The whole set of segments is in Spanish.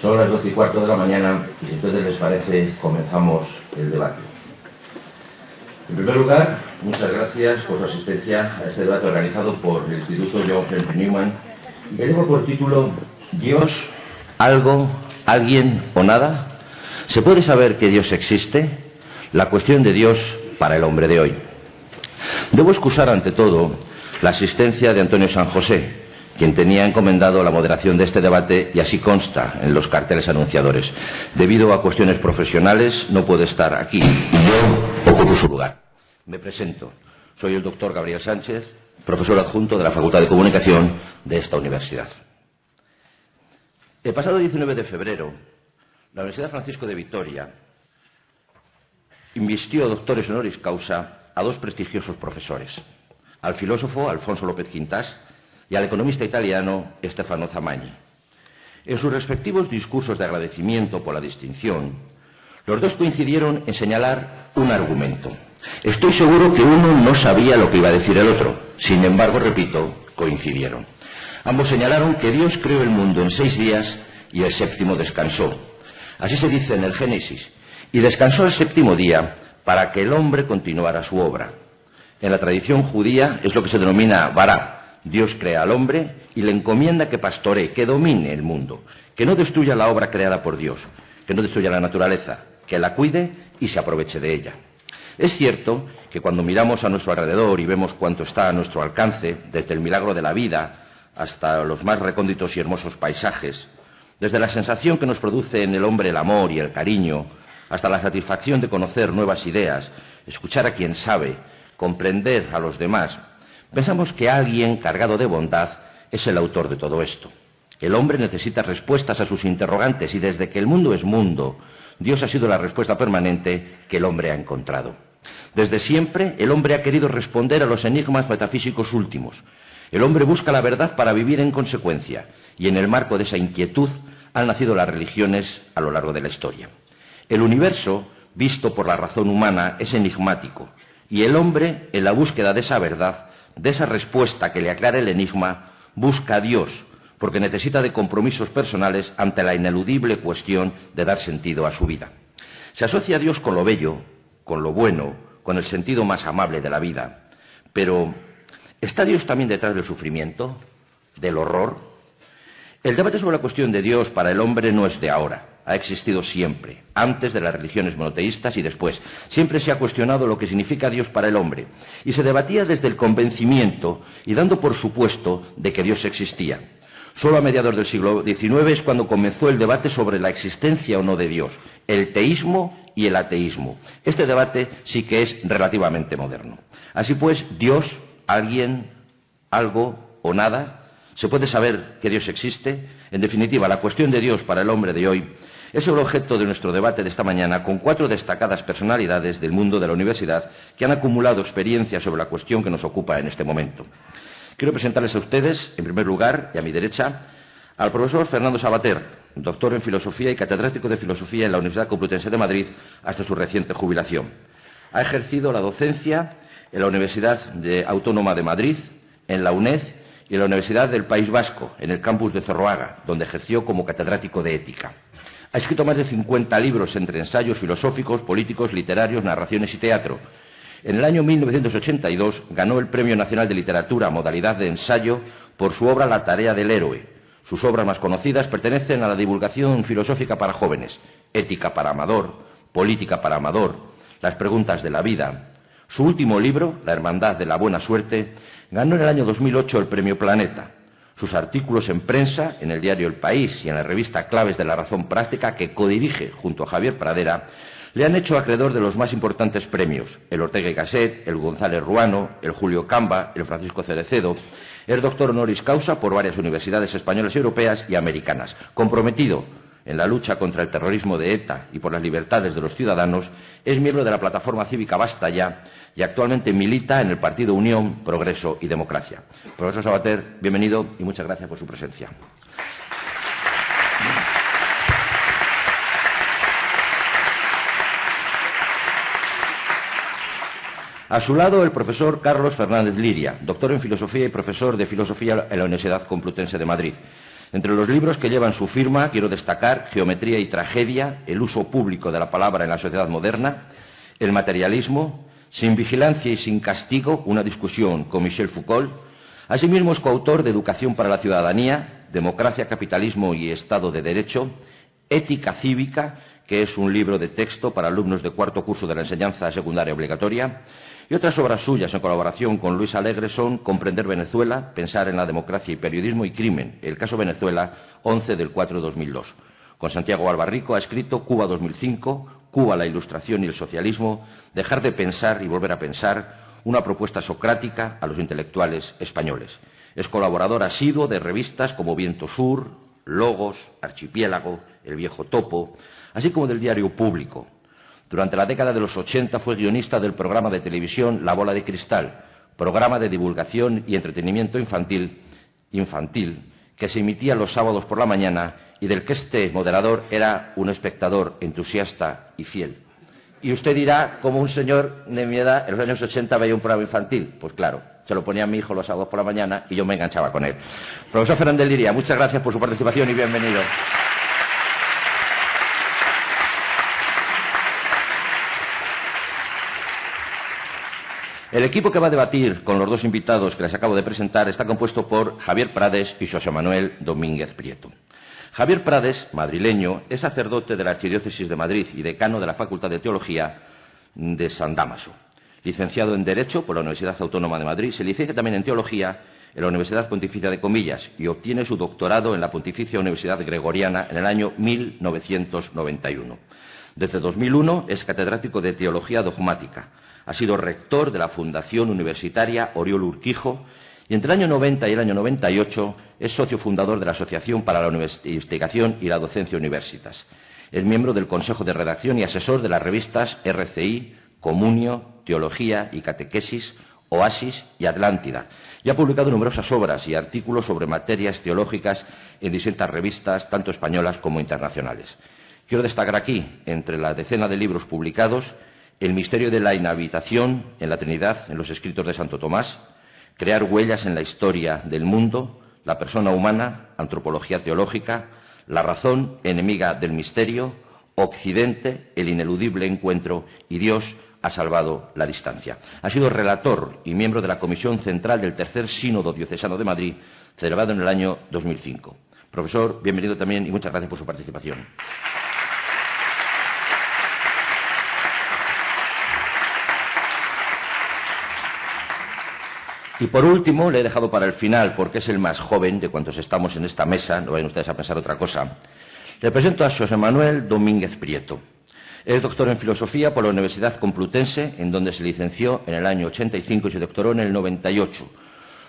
Son las 12:15 de la mañana y si a ustedes les parece, comenzamos el debate. En primer lugar, muchas gracias por su asistencia a este debate organizado por el Instituto John Henry Newman y que lleva por título ¿Dios, algo, alguien o nada? ¿Se puede saber que Dios existe? La cuestión de Dios para el hombre de hoy. Debo excusar ante todo la asistencia de Antonio San José, quien tenía encomendado la moderación de este debate y así consta en los carteles anunciadores. Debido a cuestiones profesionales no puede estar aquí y yo ocupo su lugar. Me presento. Soy el doctor Gabriel Sánchez, profesor adjunto de la Facultad de Comunicación de esta universidad. El pasado 19 de febrero, la Universidad Francisco de Vitoria invistió doctores honoris causa a dos prestigiosos profesores, al filósofo Alfonso López Quintás y al economista italiano Stefano Zamagni. En sus respectivos discursos de agradecimiento por la distinción, los dos coincidieron en señalar un argumento. Estoy seguro que uno no sabía lo que iba a decir el otro. Sin embargo, repito, coincidieron. Ambos señalaron que Dios creó el mundo en 6 días y el séptimo descansó. Así se dice en el Génesis. Y descansó el séptimo día para que el hombre continuara su obra. En la tradición judía es lo que se denomina Bará. Dios crea al hombre y le encomienda que pastoree, que domine el mundo, que no destruya la obra creada por Dios, que no destruya la naturaleza, que la cuide y se aproveche de ella. Es cierto que cuando miramos a nuestro alrededor y vemos cuánto está a nuestro alcance, desde el milagro de la vida hasta los más recónditos y hermosos paisajes, desde la sensación que nos produce en el hombre el amor y el cariño, hasta la satisfacción de conocer nuevas ideas, escuchar a quien sabe, comprender a los demás, pensamos que alguien cargado de bondad es el autor de todo esto. El hombre necesita respuestas a sus interrogantes y desde que el mundo es mundo, Dios ha sido la respuesta permanente que el hombre ha encontrado. Desde siempre, el hombre ha querido responder a los enigmas metafísicos últimos. El hombre busca la verdad para vivir en consecuencia y en el marco de esa inquietud han nacido las religiones a lo largo de la historia. El universo, visto por la razón humana, es enigmático y el hombre, en la búsqueda de esa verdad, de esa respuesta que le aclara el enigma, busca a Dios, porque necesita de compromisos personales ante la ineludible cuestión de dar sentido a su vida. Se asocia a Dios con lo bello, con lo bueno, con el sentido más amable de la vida. Pero, ¿está Dios también detrás del sufrimiento, del horror? El debate sobre la cuestión de Dios para el hombre no es de ahora. Ha existido siempre, antes de las religiones monoteístas y después. Siempre se ha cuestionado lo que significa Dios para el hombre y se debatía desde el convencimiento y dando por supuesto de que Dios existía. Solo a mediados del siglo XIX es cuando comenzó el debate sobre la existencia o no de Dios, el teísmo y el ateísmo. Este debate sí que es relativamente moderno. Así pues, Dios, alguien, algo o nada, ¿se puede saber que Dios existe? En definitiva, la cuestión de Dios para el hombre de hoy es el objeto de nuestro debate de esta mañana con 4 destacadas personalidades del mundo de la universidad que han acumulado experiencia sobre la cuestión que nos ocupa en este momento. Quiero presentarles a ustedes, en primer lugar, y a mi derecha, al profesor Fernando Savater, doctor en Filosofía y catedrático de Filosofía en la Universidad Complutense de Madrid hasta su reciente jubilación. Ha ejercido la docencia en la Universidad Autónoma de Madrid, en la UNED y en la Universidad del País Vasco, en el campus de Zorroaga, donde ejerció como catedrático de Ética. Ha escrito más de 50 libros entre ensayos filosóficos, políticos, literarios, narraciones y teatro. En el año 1982 ganó el Premio Nacional de Literatura, modalidad de ensayo, por su obra La tarea del héroe. Sus obras más conocidas pertenecen a la divulgación filosófica para jóvenes, Ética para Amador, Política para Amador, Las preguntas de la vida. Su último libro, La hermandad de la buena suerte, ganó en el año 2008 el Premio Planeta. Sus artículos en prensa, en el diario El País y en la revista Claves de la Razón Práctica, que codirige junto a Javier Pradera, le han hecho acreedor de los más importantes premios, el Ortega y Gasset, el González Ruano, el Julio Camba, el Francisco Cerecedo. Es doctor honoris causa por varias universidades españolas, europeas y americanas. Comprometido en la lucha contra el terrorismo de ETA y por las libertades de los ciudadanos, es miembro de la plataforma cívica Basta Ya y actualmente milita en el partido Unión, Progreso y Democracia. Profesor Savater, bienvenido y muchas gracias por su presencia. A su lado, el profesor Carlos Fernández Liria, doctor en Filosofía y profesor de Filosofía en la Universidad Complutense de Madrid. Entre los libros que llevan su firma quiero destacar Geometría y tragedia, el uso público de la palabra en la sociedad moderna, El materialismo, Sin vigilancia y sin castigo, una discusión con Michel Foucault. Asimismo es coautor de Educación para la ciudadanía, Democracia, capitalismo y Estado de Derecho, Ética cívica, que es un libro de texto para alumnos de cuarto curso de la enseñanza secundaria obligatoria, y otras obras suyas en colaboración con Luis Alegre son Comprender Venezuela, Pensar en la democracia y periodismo y crimen, el caso Venezuela, 11 del 4 de 2002. Con Santiago Albarrico ha escrito Cuba 2005, Cuba, la ilustración y el socialismo, Dejar de pensar y volver a pensar, una propuesta socrática a los intelectuales españoles. Es colaborador asiduo de revistas como Viento Sur, Logos, Archipiélago, El Viejo Topo, así como del diario Público. Durante la década de los 80 fue guionista del programa de televisión La Bola de Cristal, programa de divulgación y entretenimiento infantil que se emitía los sábados por la mañana y del que este moderador era un espectador entusiasta y fiel. Y usted dirá, ¿cómo un señor de mi edad en los años 80 veía un programa infantil? Pues claro, se lo ponía a mi hijo los sábados por la mañana y yo me enganchaba con él. Profesor Fernández Liria, muchas gracias por su participación y bienvenido. El equipo que va a debatir con los dos invitados que les acabo de presentar está compuesto por Javier Prades y José Manuel Domínguez Prieto. Javier Prades, madrileño, es sacerdote de la Archidiócesis de Madrid y decano de la Facultad de Teología de San Dámaso. Licenciado en Derecho por la Universidad Autónoma de Madrid, se licencia también en Teología en la Universidad Pontificia de Comillas y obtiene su doctorado en la Pontificia Universidad Gregoriana en el año 1991. Desde 2001 es catedrático de Teología Dogmática. Ha sido rector de la Fundación Universitaria Oriol Urquijo y entre el año 90 y el año 98 es socio fundador de la Asociación para la Investigación y la Docencia Universitas. Es miembro del Consejo de Redacción y asesor de las revistas RCI, Comunio, Teología y Catequesis, Oasis y Atlántida, y ha publicado numerosas obras y artículos sobre materias teológicas en distintas revistas, tanto españolas como internacionales. Quiero destacar aquí, entre la decena de libros publicados, El misterio de la inhabitación en la Trinidad, en los escritos de Santo Tomás, Crear huellas en la historia del mundo, La persona humana, Antropología teológica, La razón, enemiga del misterio, Occidente, el ineludible encuentro y Dios ha salvado la distancia. Ha sido relator y miembro de la Comisión Central del Tercer Sínodo Diocesano de Madrid, celebrado en el año 2005. Profesor, bienvenido también y muchas gracias por su participación. Y por último, le he dejado para el final, porque es el más joven de cuantos estamos en esta mesa, no vayan ustedes a pensar otra cosa. Le presento a José Manuel Domínguez Prieto. Es doctor en Filosofía por la Universidad Complutense, en donde se licenció en el año 85 y se doctoró en el 98.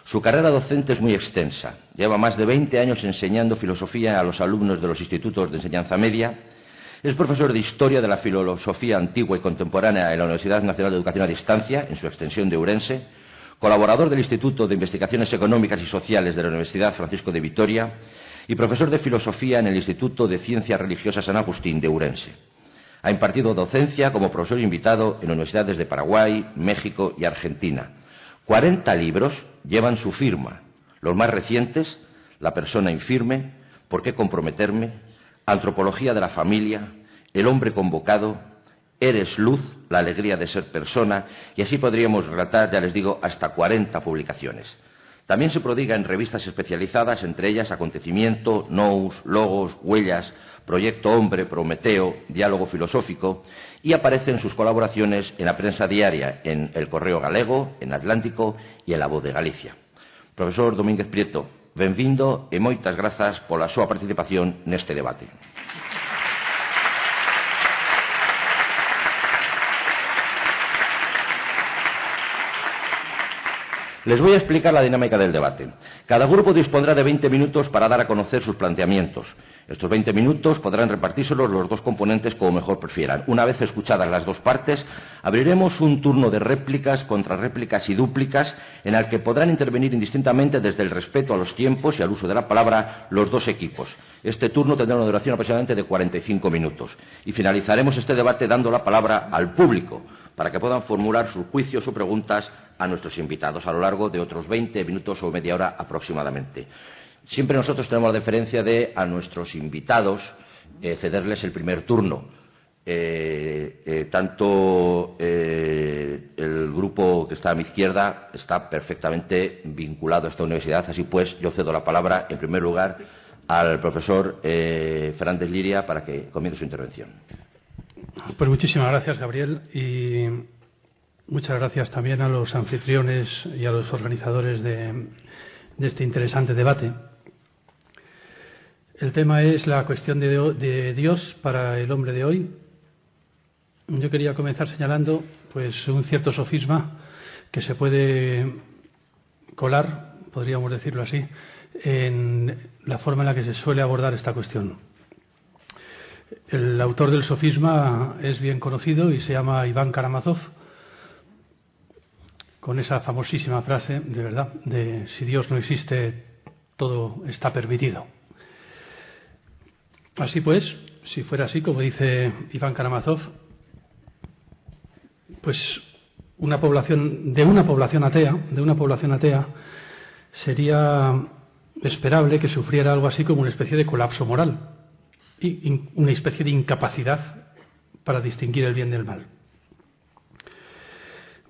Su carrera docente es muy extensa. Lleva más de 20 años enseñando filosofía a los alumnos de los institutos de enseñanza media. Es profesor de Historia de la Filosofía Antigua y Contemporánea en la Universidad Nacional de Educación a Distancia, en su extensión de Ourense. Colaborador del Instituto de Investigaciones Económicas y Sociales de la Universidad Francisco de Vitoria y profesor de Filosofía en el Instituto de Ciencias Religiosas San Agustín de Ourense. Ha impartido docencia como profesor invitado en universidades de Paraguay, México y Argentina. 40 libros llevan su firma. Los más recientes, La persona infirme, ¿Por qué comprometerme?, Antropología de la familia, El hombre convocado, Eres luz, la alegría de ser persona, y así podríamos relatar, ya les digo, hasta 40 publicaciones. También se prodiga en revistas especializadas, entre ellas Acontecimiento, Nous, Logos, Huellas, Proyecto Hombre, Prometeo, Diálogo Filosófico, y aparece en sus colaboraciones en la prensa diaria, en El Correo Galego, en Atlántico y en La Voz de Galicia. Profesor Domínguez Prieto, benvindo e moitas grazas pola súa participación neste debate. Les voy a explicar la dinámica del debate. Cada grupo dispondrá de 20 minutos para dar a conocer sus planteamientos. Estos 20 minutos podrán repartírselos los dos componentes como mejor prefieran. Una vez escuchadas las dos partes, abriremos un turno de réplicas, contrarréplicas y dúplicas en el que podrán intervenir indistintamente desde el respeto a los tiempos y al uso de la palabra los dos equipos. Este turno tendrá una duración aproximadamente de 45 minutos. Y finalizaremos este debate dando la palabra al público para que puedan formular sus juicios o preguntas a nuestros invitados a lo largo de otros 20 minutos o media hora aproximadamente. Siempre nosotros tenemos la deferencia de a nuestros invitados cederles el primer turno. Tanto el grupo que está a mi izquierda está perfectamente vinculado a esta universidad. Así pues, yo cedo la palabra, en primer lugar, al profesor Fernández Liria para que comience su intervención. Pues muchísimas gracias, Gabriel, y muchas gracias también a los anfitriones y a los organizadores de este interesante debate. El tema es la cuestión de Dios para el hombre de hoy. Yo quería comenzar señalando pues un cierto sofisma que se puede colar, podríamos decirlo así, en la forma en la que se suele abordar esta cuestión. El autor del sofisma es bien conocido y se llama Iván Karamazov, con esa famosísima frase, de verdad, de si Dios no existe, todo está permitido. Así pues, si fuera así, como dice Iván Karamazov, pues una población atea, sería esperable que sufriera algo así como una especie de colapso moral y una especie de incapacidad para distinguir el bien del mal.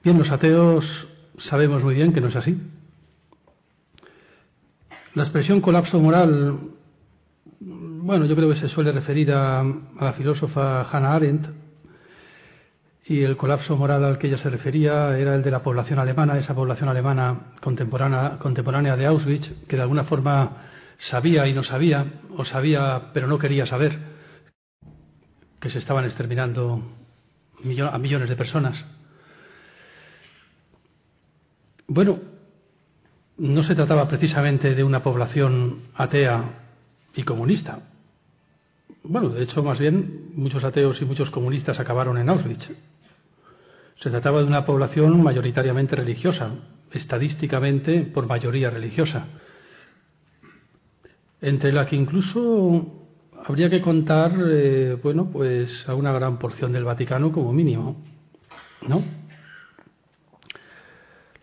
Bien, los ateos sabemos muy bien que no es así. La expresión colapso moral, bueno, yo creo que se suele referir a la filósofa Hannah Arendt, y el colapso moral al que ella se refería era el de la población alemana, esa población alemana contemporánea de Auschwitz, que de alguna forma sabía y no sabía, o sabía pero no quería saber, que se estaban exterminando a millones de personas. Bueno, no se trataba precisamente de una población atea y comunista. Bueno, de hecho, más bien, muchos ateos y muchos comunistas acabaron en Auschwitz. Se trataba de una población mayoritariamente religiosa, estadísticamente por mayoría religiosa, entre la que incluso habría que contar, bueno, pues a una gran porción del Vaticano como mínimo, ¿no?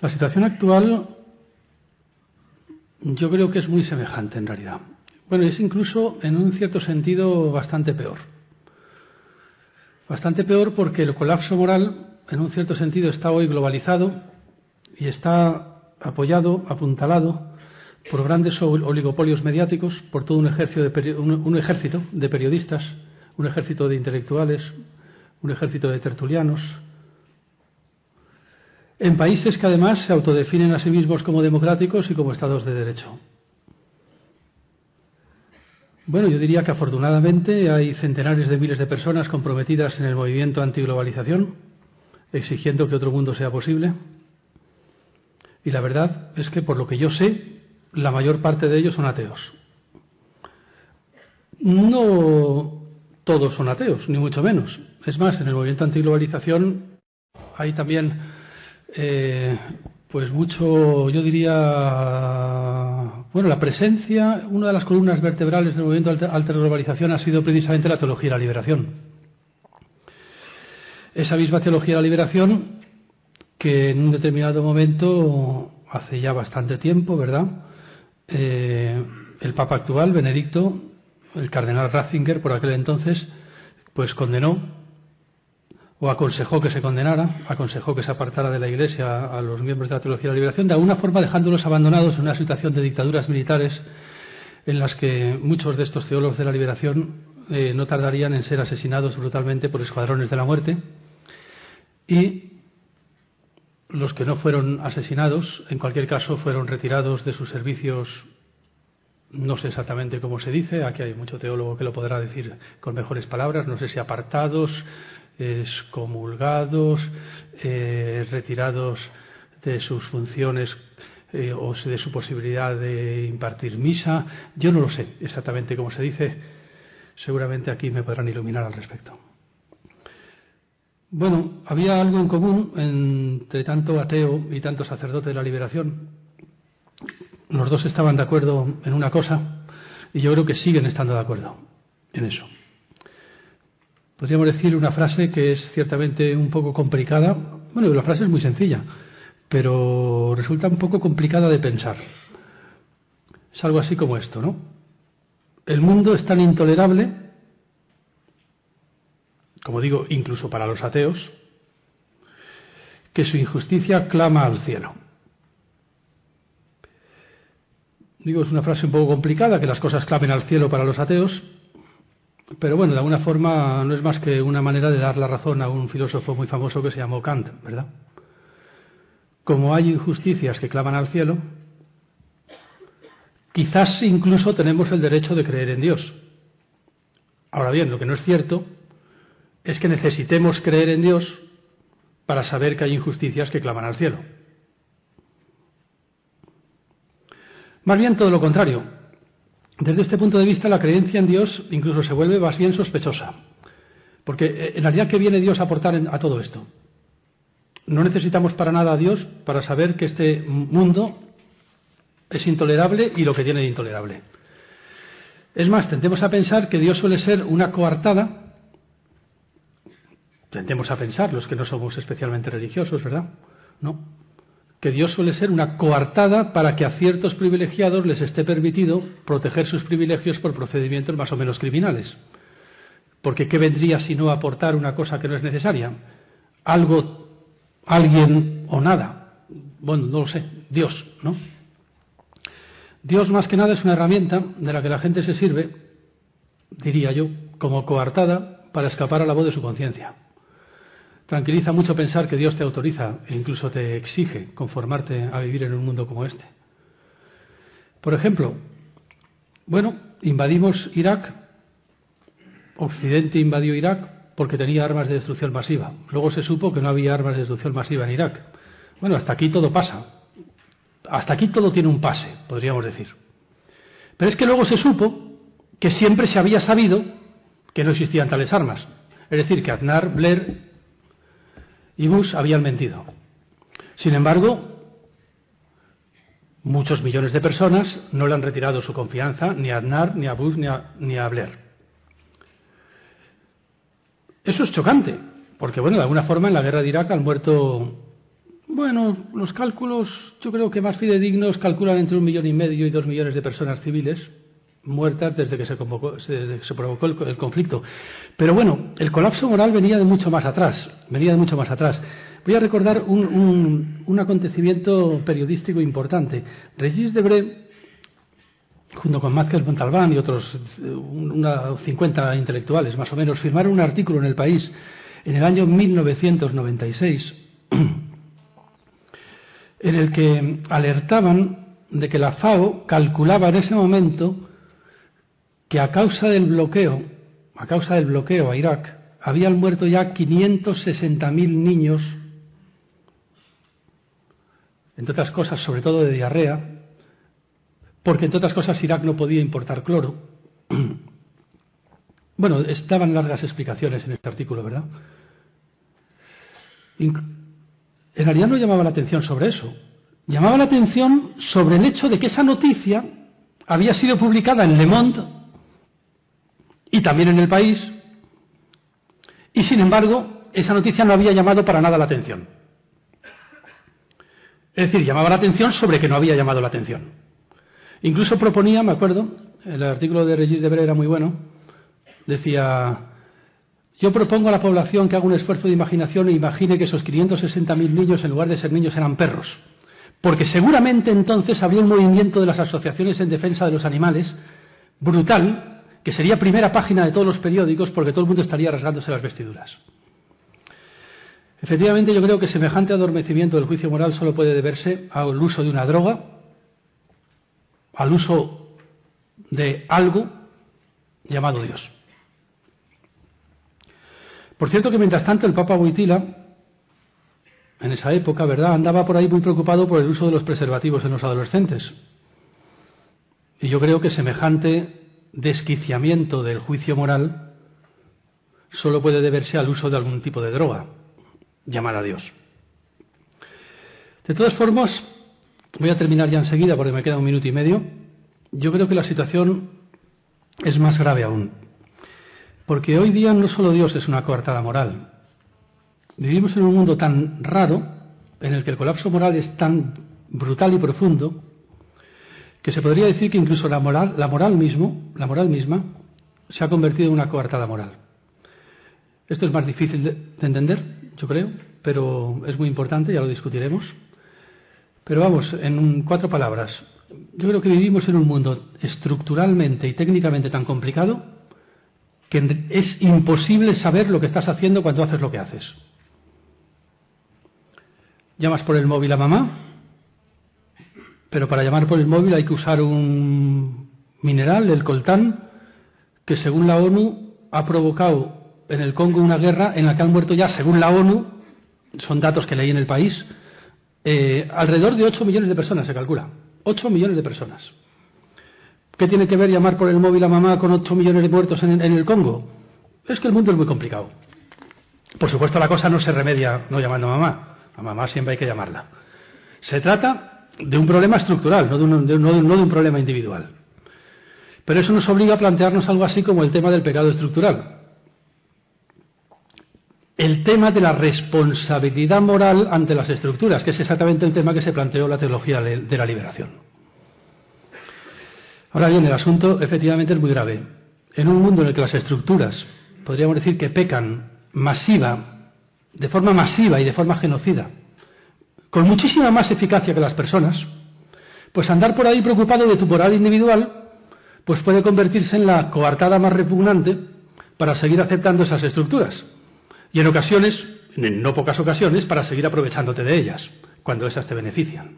La situación actual yo creo que es muy semejante en realidad. Bueno, es incluso en un cierto sentido bastante peor. Bastante peor porque el colapso moral en un cierto sentido está hoy globalizado y está apoyado, apuntalado por grandes oligopolios mediáticos, por todo un ejército de periodistas, un ejército de intelectuales, un ejército de tertulianos, en países que además se autodefinen a sí mismos como democráticos y como estados de derecho. Bueno, yo diría que afortunadamente hay centenares de miles de personas comprometidas en el movimiento antiglobalización, exigiendo que otro mundo sea posible. Y la verdad es que, por lo que yo sé, la mayor parte de ellos son ateos. No todos son ateos, ni mucho menos. Es más, en el movimiento antiglobalización hay también, pues mucho, yo diría, bueno, la presencia, una de las columnas vertebrales del movimiento antiglobalización ha sido precisamente la teología de la liberación. Esa misma teología de la liberación que en un determinado momento, hace ya bastante tiempo, ¿verdad?, el Papa actual, Benedicto, el cardenal Ratzinger, por aquel entonces, pues condenó o aconsejó que se condenara, aconsejó que se apartara de la Iglesia a los miembros de la teología de la liberación, de alguna forma dejándolos abandonados en una situación de dictaduras militares en las que muchos de estos teólogos de la liberación no tardarían en ser asesinados brutalmente por escuadrones de la muerte. Y los que no fueron asesinados, en cualquier caso, fueron retirados de sus servicios, no sé exactamente cómo se dice, aquí hay mucho teólogo que lo podrá decir con mejores palabras, no sé si apartados, excomulgados, retirados de sus funciones o de su posibilidad de impartir misa. Yo no lo sé exactamente cómo se dice, seguramente aquí me podrán iluminar al respecto. Bueno, había algo en común entre tanto ateo y tanto sacerdote de la liberación. Los dos estaban de acuerdo en una cosa y yo creo que siguen estando de acuerdo en eso. Podríamos decir una frase que es ciertamente un poco complicada. Bueno, la frase es muy sencilla, pero resulta un poco complicada de pensar. es algo así como esto, ¿no? El mundo es tan intolerable, como digo, incluso para los ateos, que su injusticia clama al cielo. Digo, es una frase un poco complicada, que las cosas clamen al cielo para los ateos, pero bueno, de alguna forma no es más que una manera de dar la razón a un filósofo muy famoso que se llamó Kant, ¿verdad? Como hay injusticias que claman al cielo, quizás incluso tenemos el derecho de creer en Dios. Ahora bien, lo que no es cierto es que necesitemos creer en Dios para saber que hay injusticias que claman al cielo. Más bien todo lo contrario. Desde este punto de vista, la creencia en Dios incluso se vuelve más bien sospechosa. Porque en realidad, ¿qué viene Dios a aportar a todo esto? No necesitamos para nada a Dios para saber que este mundo es intolerable y lo que tiene de intolerable. Es más, tendemos a pensar que Dios suele ser una coartada. Tendemos a pensar, los que no somos especialmente religiosos, ¿verdad? No. Que Dios suele ser una coartada para que a ciertos privilegiados les esté permitido proteger sus privilegios por procedimientos más o menos criminales. Porque ¿qué vendría si no aportar una cosa que no es necesaria? Algo, alguien o nada. Bueno, no lo sé. Dios, ¿no? Dios más que nada es una herramienta de la que la gente se sirve, diría yo, como coartada para escapar a la voz de su conciencia. Tranquiliza mucho pensar que Dios te autoriza e incluso te exige conformarte a vivir en un mundo como este. Por ejemplo, bueno, invadimos Irak, Occidente invadió Irak porque tenía armas de destrucción masiva. Luego se supo que no había armas de destrucción masiva en Irak. Bueno, hasta aquí todo pasa. Hasta aquí todo tiene un pase, podríamos decir. Pero es que luego se supo que siempre se había sabido que no existían tales armas. Es decir, que Aznar, Blair y Bush habían mentido. Sin embargo, muchos millones de personas no le han retirado su confianza ni a Aznar, ni a Bush, ni a Blair. Eso es chocante, porque bueno, de alguna forma en la guerra de Irak han muerto, bueno, los cálculos yo creo que más fidedignos calculan entre 1,5 millones y 2 millones de personas civiles muertas desde que se provocó el conflicto. Pero bueno, el colapso moral venía de mucho más atrás. Voy a recordar un acontecimiento periodístico importante. Régis Debray, junto con Michael Montalbán y otros 50 intelectuales más o menos, firmaron un artículo en El País en el año 1996 en el que alertaban de que la FAO calculaba en ese momento que a causa del bloqueo a Irak, habían muerto ya 560.000 niños, entre otras cosas, sobre todo de diarrea, porque entre otras cosas Irak no podía importar cloro. Bueno, estaban largas explicaciones en este artículo, ¿verdad? En realidad no llamaba la atención sobre eso. Llamaba la atención sobre el hecho de que esa noticia había sido publicada en Le Monde y también en El País, y sin embargo, esa noticia no había llamado para nada la atención. Es decir, llamaba la atención sobre que no había llamado la atención. Incluso proponía, me acuerdo, el artículo de Régis Debray era muy bueno, decía: yo propongo a la población que haga un esfuerzo de imaginación e imagine que esos 560.000 niños, en lugar de ser niños, eran perros. Porque seguramente entonces habría un movimiento de las asociaciones en defensa de los animales brutal, que sería primera página de todos los periódicos porque todo el mundo estaría rasgándose las vestiduras. Efectivamente, yo creo que semejante adormecimiento del juicio moral solo puede deberse al uso de una droga, al uso de algo llamado Dios. Por cierto que mientras tanto el Papa Wojtyla, en esa época, ¿verdad?, andaba por ahí muy preocupado por el uso de los preservativos en los adolescentes. Y yo creo que semejante desquiciamiento del juicio moral solo puede deberse al uso de algún tipo de droga, llamada Dios. De todas formas, voy a terminar ya enseguida porque me queda 1 minuto y medio. Yo creo que la situación es más grave aún, porque hoy día no solo Dios es una coartada moral. Vivimos en un mundo tan raro, en el que el colapso moral es tan brutal y profundo, que se podría decir que incluso la moral misma se ha convertido en una coartada moral. Esto es más difícil de entender, yo creo, pero es muy importante, ya lo discutiremos. Pero vamos, en 4 palabras, yo creo que vivimos en un mundo estructuralmente y técnicamente tan complicado que es imposible saber lo que estás haciendo cuando haces lo que haces. Llamas por el móvil a mamá, pero para llamar por el móvil hay que usar un mineral, el coltán, que según la ONU ha provocado en el Congo una guerra en la que han muerto ya, según la ONU, son datos que leí en El País, alrededor de 8 millones de personas se calcula. 8 millones de personas. ¿Qué tiene que ver llamar por el móvil a mamá con 8 millones de muertos en el Congo? Es que el mundo es muy complicado. Por supuesto, la cosa no se remedia no llamando a mamá. A mamá siempre hay que llamarla. Se trata de un problema estructural, no de un problema individual. Pero eso nos obliga a plantearnos algo así como el tema del pecado estructural. El tema de la responsabilidad moral ante las estructuras, que es exactamente el tema que se planteó la teología de la liberación. Ahora bien, el asunto efectivamente es muy grave. En un mundo en el que las estructuras, podríamos decir que pecan de forma masiva y de forma genocida, con muchísima más eficacia que las personas, pues andar por ahí preocupado de tu moral individual, pues puede convertirse en la coartada más repugnante para seguir aceptando esas estructuras. Y en ocasiones, en no pocas ocasiones, para seguir aprovechándote de ellas, cuando esas te benefician.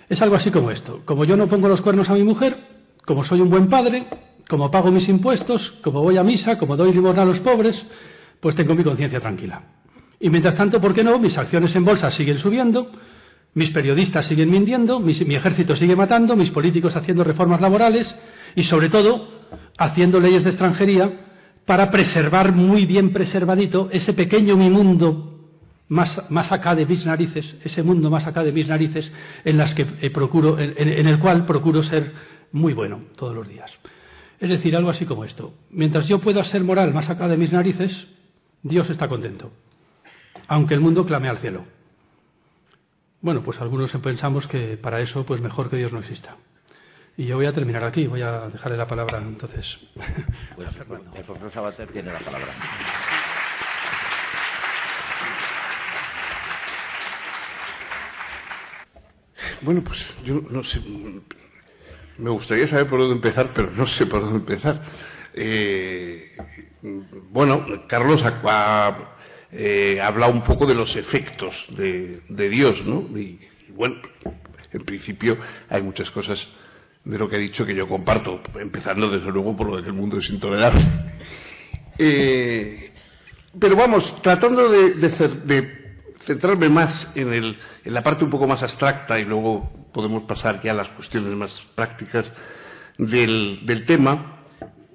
Es algo así como esto. Como yo no pongo los cuernos a mi mujer, como soy un buen padre, como pago mis impuestos, como voy a misa, como doy limosna a los pobres, pues tengo mi conciencia tranquila. Y mientras tanto, ¿por qué no? Mis acciones en bolsa siguen subiendo, mis periodistas siguen mintiendo, mi ejército sigue matando, mis políticos haciendo reformas laborales y, sobre todo, haciendo leyes de extranjería para preservar muy bien preservadito ese pequeño mi mundo más acá de mis narices, ese mundo más acá de mis narices en el cual procuro ser muy bueno todos los días. Es decir, algo así como esto. Mientras yo pueda ser moral más acá de mis narices, Dios está contento, aunque el mundo clame al cielo. Bueno, pues algunos pensamos que para eso, pues mejor que Dios no exista. Y yo voy a terminar aquí, voy a dejarle la palabra entonces. Pues, el profesor Sabater tiene la palabra. Bueno, pues yo no sé, me gustaría saber por dónde empezar, pero no sé por dónde empezar. Bueno, Carlos ha hablado un poco de los efectos de Dios, ¿no? Y bueno, en principio hay muchas cosas de lo que ha dicho que yo comparto, empezando desde luego por lo de que el mundo es intolerable. Pero vamos, tratando de centrarme más en la parte un poco más abstracta y luego podemos pasar ya a las cuestiones más prácticas del tema.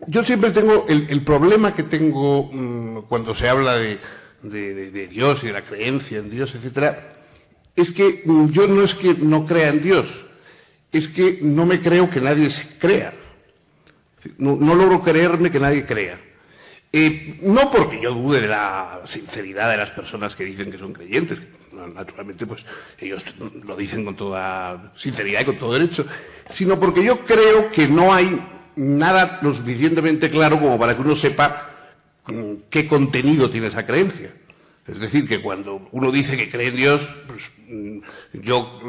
Yo siempre tengo el problema que tengo cuando se habla de Dios y de la creencia en Dios, etcétera, es que yo no es que no crea en Dios, es que no me creo que nadie se crea. No logro creerme que nadie crea. No porque yo dude de la sinceridad de las personas que dicen que son creyentes, que naturalmente pues ellos lo dicen con toda sinceridad y con todo derecho, sino porque yo creo que no hay nada lo suficientemente claro como para que uno sepa qué contenido tiene esa creencia. Es decir, que cuando uno dice que cree en Dios, pues, yo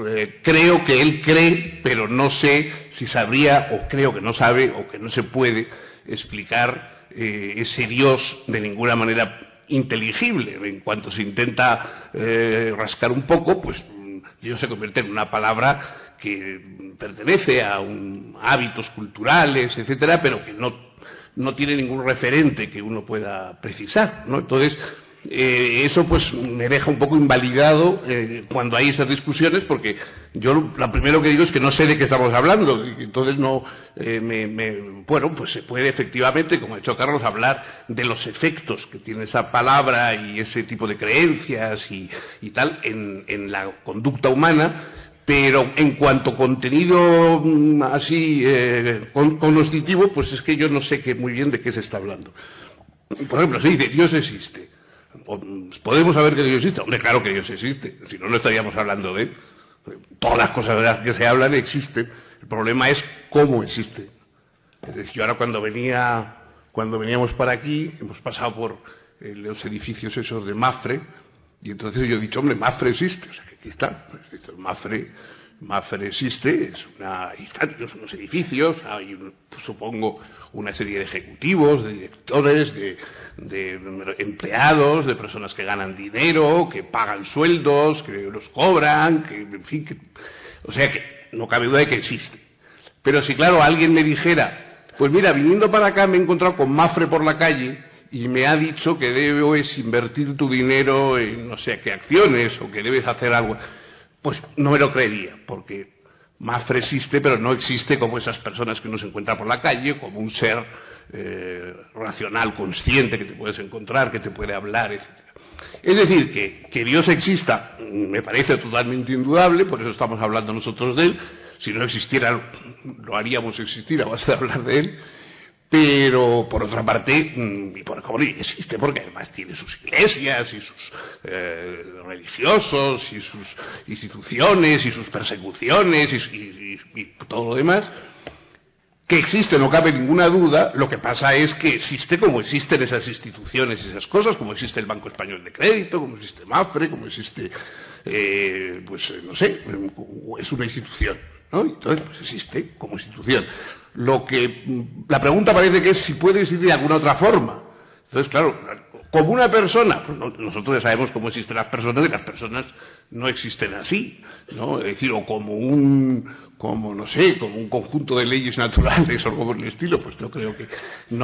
creo que él cree, pero no sé si sabría, o creo que no sabe, o que no se puede explicar ese Dios de ninguna manera inteligible. En cuanto se intenta rascar un poco, pues Dios se convierte en una palabra que pertenece a hábitos culturales, etcétera, pero que no tiene ningún referente que uno pueda precisar, ¿no? Entonces, eso pues me deja un poco invalidado cuando hay esas discusiones, porque yo lo primero que digo es que no sé de qué estamos hablando, y entonces no bueno, pues se puede efectivamente, como ha dicho Carlos, hablar de los efectos que tiene esa palabra y ese tipo de creencias y tal en la conducta humana, pero en cuanto a contenido así cognoscitivo, pues es que yo no sé muy bien de qué se está hablando. Por ejemplo, se dice Dios existe. ¿Podemos saber que Dios existe? Hombre, claro que Dios existe, si no, no estaríamos hablando de él. Todas las cosas de las que se hablan existen El problema es cómo existe. Es decir, yo ahora cuando veníamos para aquí, hemos pasado por los edificios esos de Mapfre, y entonces yo he dicho, hombre, Mapfre existe, o sea, que aquí está, Mapfre existe, son unos edificios, hay, pues, supongo, una serie de ejecutivos, de directores, de empleados, de personas que ganan dinero, que pagan sueldos, que los cobran, que, en fin, o sea que no cabe duda de que existe. Pero si, claro, alguien me dijera, pues mira, viniendo para acá me he encontrado con Mapfre por la calle y me ha dicho que debes invertir tu dinero en no sé qué acciones o que debes hacer algo, pues no me lo creería, porque Mapfre existe, pero no existe como esas personas que uno se encuentra por la calle, como un ser racional, consciente, que te puedes encontrar, que te puede hablar, etc. Es decir, que Dios exista me parece totalmente indudable, por eso estamos hablando nosotros de Él. Si no existiera, lo haríamos existir a base de hablar de Él. Pero, por otra parte, existe porque además tiene sus iglesias y sus religiosos y sus instituciones y sus persecuciones y todo lo demás. Que existe, no cabe ninguna duda, lo que pasa es que existe como existen esas instituciones y esas cosas, como existe el Banco Español de Crédito, como existe Mapfre, como existe, pues no sé, es una institución, ¿no? Entonces, pues existe como institución. La pregunta parece que es si puede existir de alguna otra forma. Entonces, claro, como una persona, pues nosotros ya sabemos cómo existen las personas y las personas no existen así, ¿no? Es decir, o como un conjunto de leyes naturales o algo por el estilo, pues no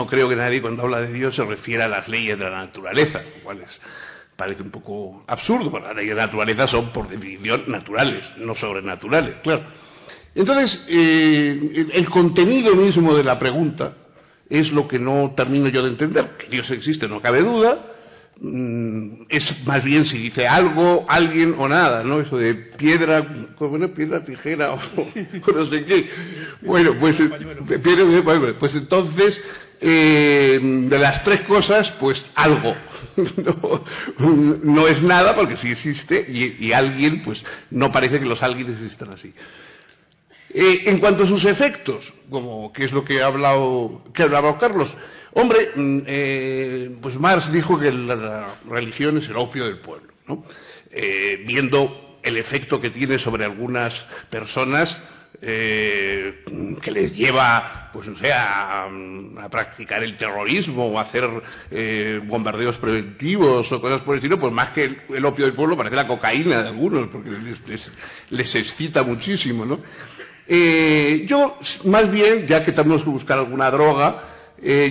creo que nadie cuando habla de Dios se refiera a las leyes de la naturaleza, lo cual parece un poco absurdo, porque las leyes de la naturaleza son por definición naturales, no sobrenaturales, claro. Entonces, el contenido mismo de la pregunta es lo que no termino yo de entender. Que Dios existe, no cabe duda. Es más bien si dice algo, alguien o nada, ¿no? Eso de piedra, tijera o no sé qué. Bueno, pues entonces, de las tres cosas, pues algo. No es nada porque sí existe y alguien, pues no parece que los alguienes existan así. En cuanto a sus efectos, que es lo que ha hablado Carlos, hombre, pues Marx dijo que la religión es el opio del pueblo, ¿no? Viendo el efecto que tiene sobre algunas personas, que les lleva, pues no sé, a practicar el terrorismo o a hacer bombardeos preventivos o cosas por el estilo, pues más que el opio del pueblo parece la cocaína de algunos, porque les excita muchísimo, ¿no? Yo, más bien, ya que tenemos que buscar alguna droga,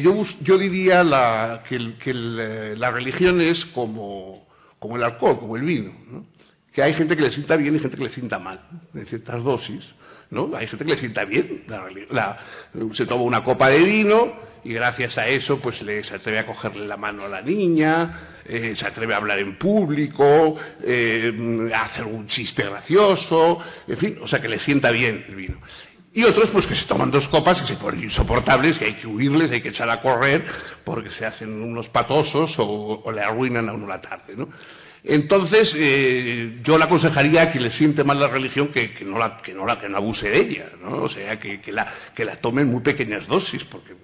yo diría que la religión es como el alcohol, como el vino, ¿no? Que hay gente que le sienta bien y gente que le sienta mal, en ciertas dosis, ¿no? Hay gente que le sienta bien, se toma una copa de vino y gracias a eso pues se atreve a cogerle la mano a la niña, se atreve a hablar en público, a hacer un chiste gracioso, en fin, o sea que le sienta bien el vino. Y otros pues que se toman dos copas y se ponen insoportables y hay que huirles, hay que echar a correr porque se hacen unos patosos o le arruinan a uno la tarde, ¿no? Entonces, yo le aconsejaría a quien le siente mal la religión que no abuse de ella, ¿no? O sea, que la tome en muy pequeñas dosis, porque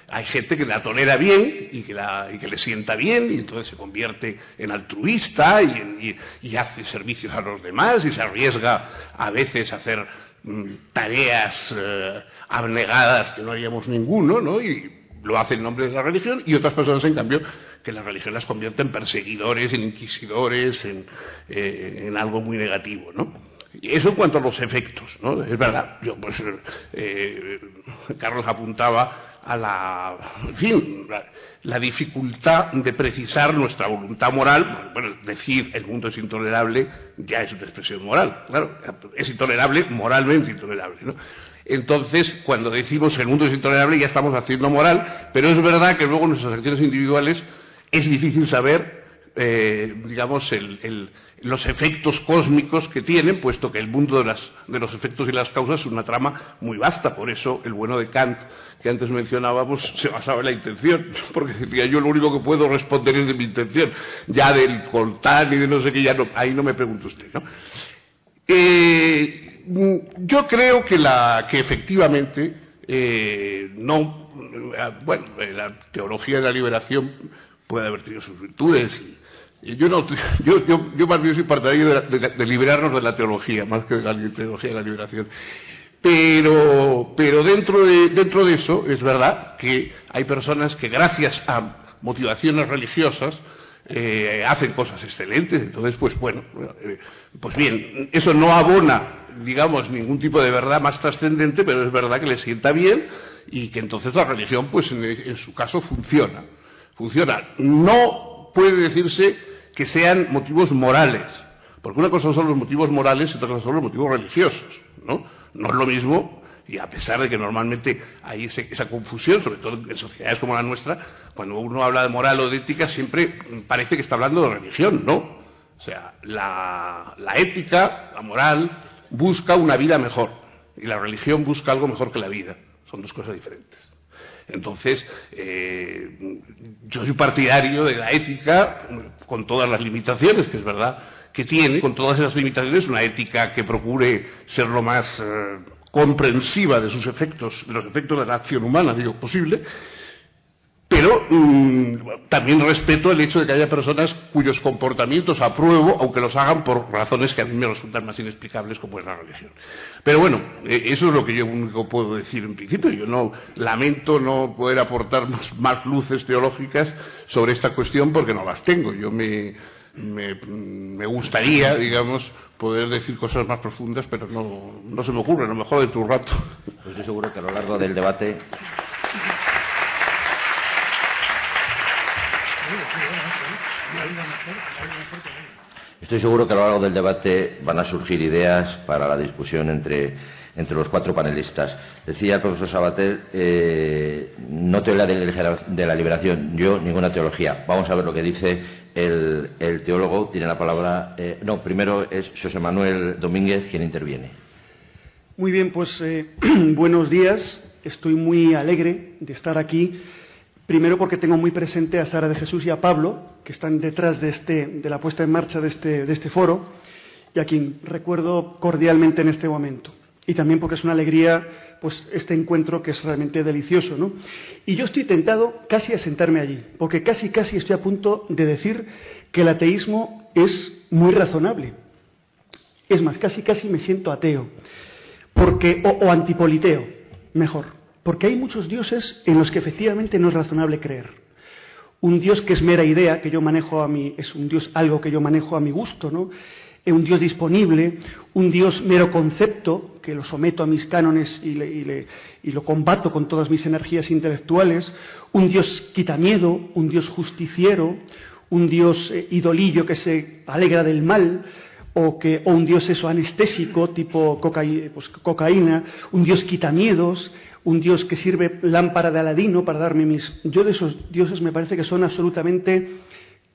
hay gente que la tolera bien y que le sienta bien y entonces se convierte en altruista y hace servicios a los demás y se arriesga a veces a hacer tareas abnegadas que no haríamos ninguno, ¿no? Y lo hace en nombre de la religión, y otras personas, en cambio, que la religión las convierte en perseguidores, en inquisidores, en algo muy negativo, ¿no? Y eso en cuanto a los efectos, ¿no? Es verdad, Carlos apuntaba a la dificultad de precisar nuestra voluntad moral. Bueno, decir el mundo es intolerable ya es una expresión moral, claro, es intolerable, moralmente intolerable, ¿no? Entonces, cuando decimos que el mundo es intolerable ya estamos haciendo moral, pero es verdad que luego en nuestras acciones individuales es difícil saber, los efectos cósmicos que tienen, puesto que el mundo de los efectos y las causas es una trama muy vasta. Por eso el bueno de Kant, que antes mencionábamos, se basaba en la intención, porque decía, yo lo único que puedo responder es de mi intención, ya del contar y de no sé qué, ahí no me pregunte usted, ¿no? Yo creo que efectivamente la teología de la liberación puede haber tenido sus virtudes. Yo más bien soy partidario de liberarnos de la teología, más que de la teología de la liberación. Pero dentro de eso es verdad que hay personas que gracias a motivaciones religiosas hacen cosas excelentes. Entonces, pues bueno, pues bien, eso no abona, digamos, ningún tipo de verdad más trascendente, pero es verdad que le sienta bien y que entonces la religión, pues en su caso, funciona. No puede decirse que sean motivos morales, porque una cosa son los motivos morales y otra cosa son los motivos religiosos, ¿no? No es lo mismo, y a pesar de que normalmente hay esa confusión, sobre todo en sociedades como la nuestra, cuando uno habla de moral o de ética siempre parece que está hablando de religión, ¿no? O sea, la ética, la moral, busca una vida mejor, y la religión busca algo mejor que la vida. Son dos cosas diferentes. Entonces, yo soy partidario de la ética, con todas las limitaciones, que es verdad que tiene, con todas esas limitaciones, una ética que procure ser lo más comprensiva de sus efectos, de los efectos de la acción humana, digo, posible, pero también respeto el hecho de que haya personas cuyos comportamientos apruebo, aunque los hagan por razones que a mí me resultan más inexplicables, como es la religión. Pero bueno, eso es lo que yo único puedo decir en principio. Yo no lamento no poder aportar más luces teológicas sobre esta cuestión porque no las tengo. Yo me gustaría, digamos, poder decir cosas más profundas, pero no se me ocurre, a lo mejor dentro de un rato. Pues estoy seguro que a lo largo del debate... Estoy seguro que a lo largo del debate van a surgir ideas para la discusión entre los cuatro panelistas. Decía el profesor Sabater, no teoría de la liberación, yo ninguna teología. Vamos a ver lo que dice el teólogo. Tiene la palabra. Primero es José Manuel Domínguez quien interviene. Muy bien, pues buenos días. Estoy muy alegre de estar aquí. Primero porque tengo muy presente a Sara de Jesús y a Pablo, que están detrás de la puesta en marcha de este foro, y a quien recuerdo cordialmente en este momento. Y también porque es una alegría, pues, este encuentro que es realmente delicioso, ¿no? Y yo estoy tentado casi a sentarme allí, porque casi estoy a punto de decir que el ateísmo es muy razonable. Es más, casi me siento ateo, o antipoliteo, mejor. Porque hay muchos dioses en los que efectivamente no es razonable creer. Un dios que es mera idea, que yo manejo es un dios algo que yo manejo a mi gusto, ¿no? Un dios disponible, un dios mero concepto, que lo someto a mis cánones y lo combato con todas mis energías intelectuales, un dios quitamiedо, un dios justiciero, un dios idolillo que se alegra del mal, o un dios anestésico, tipo cocaína, un dios quitamiedos, un dios que sirve lámpara de Aladino para darme Yo de esos dioses me parece que son absolutamente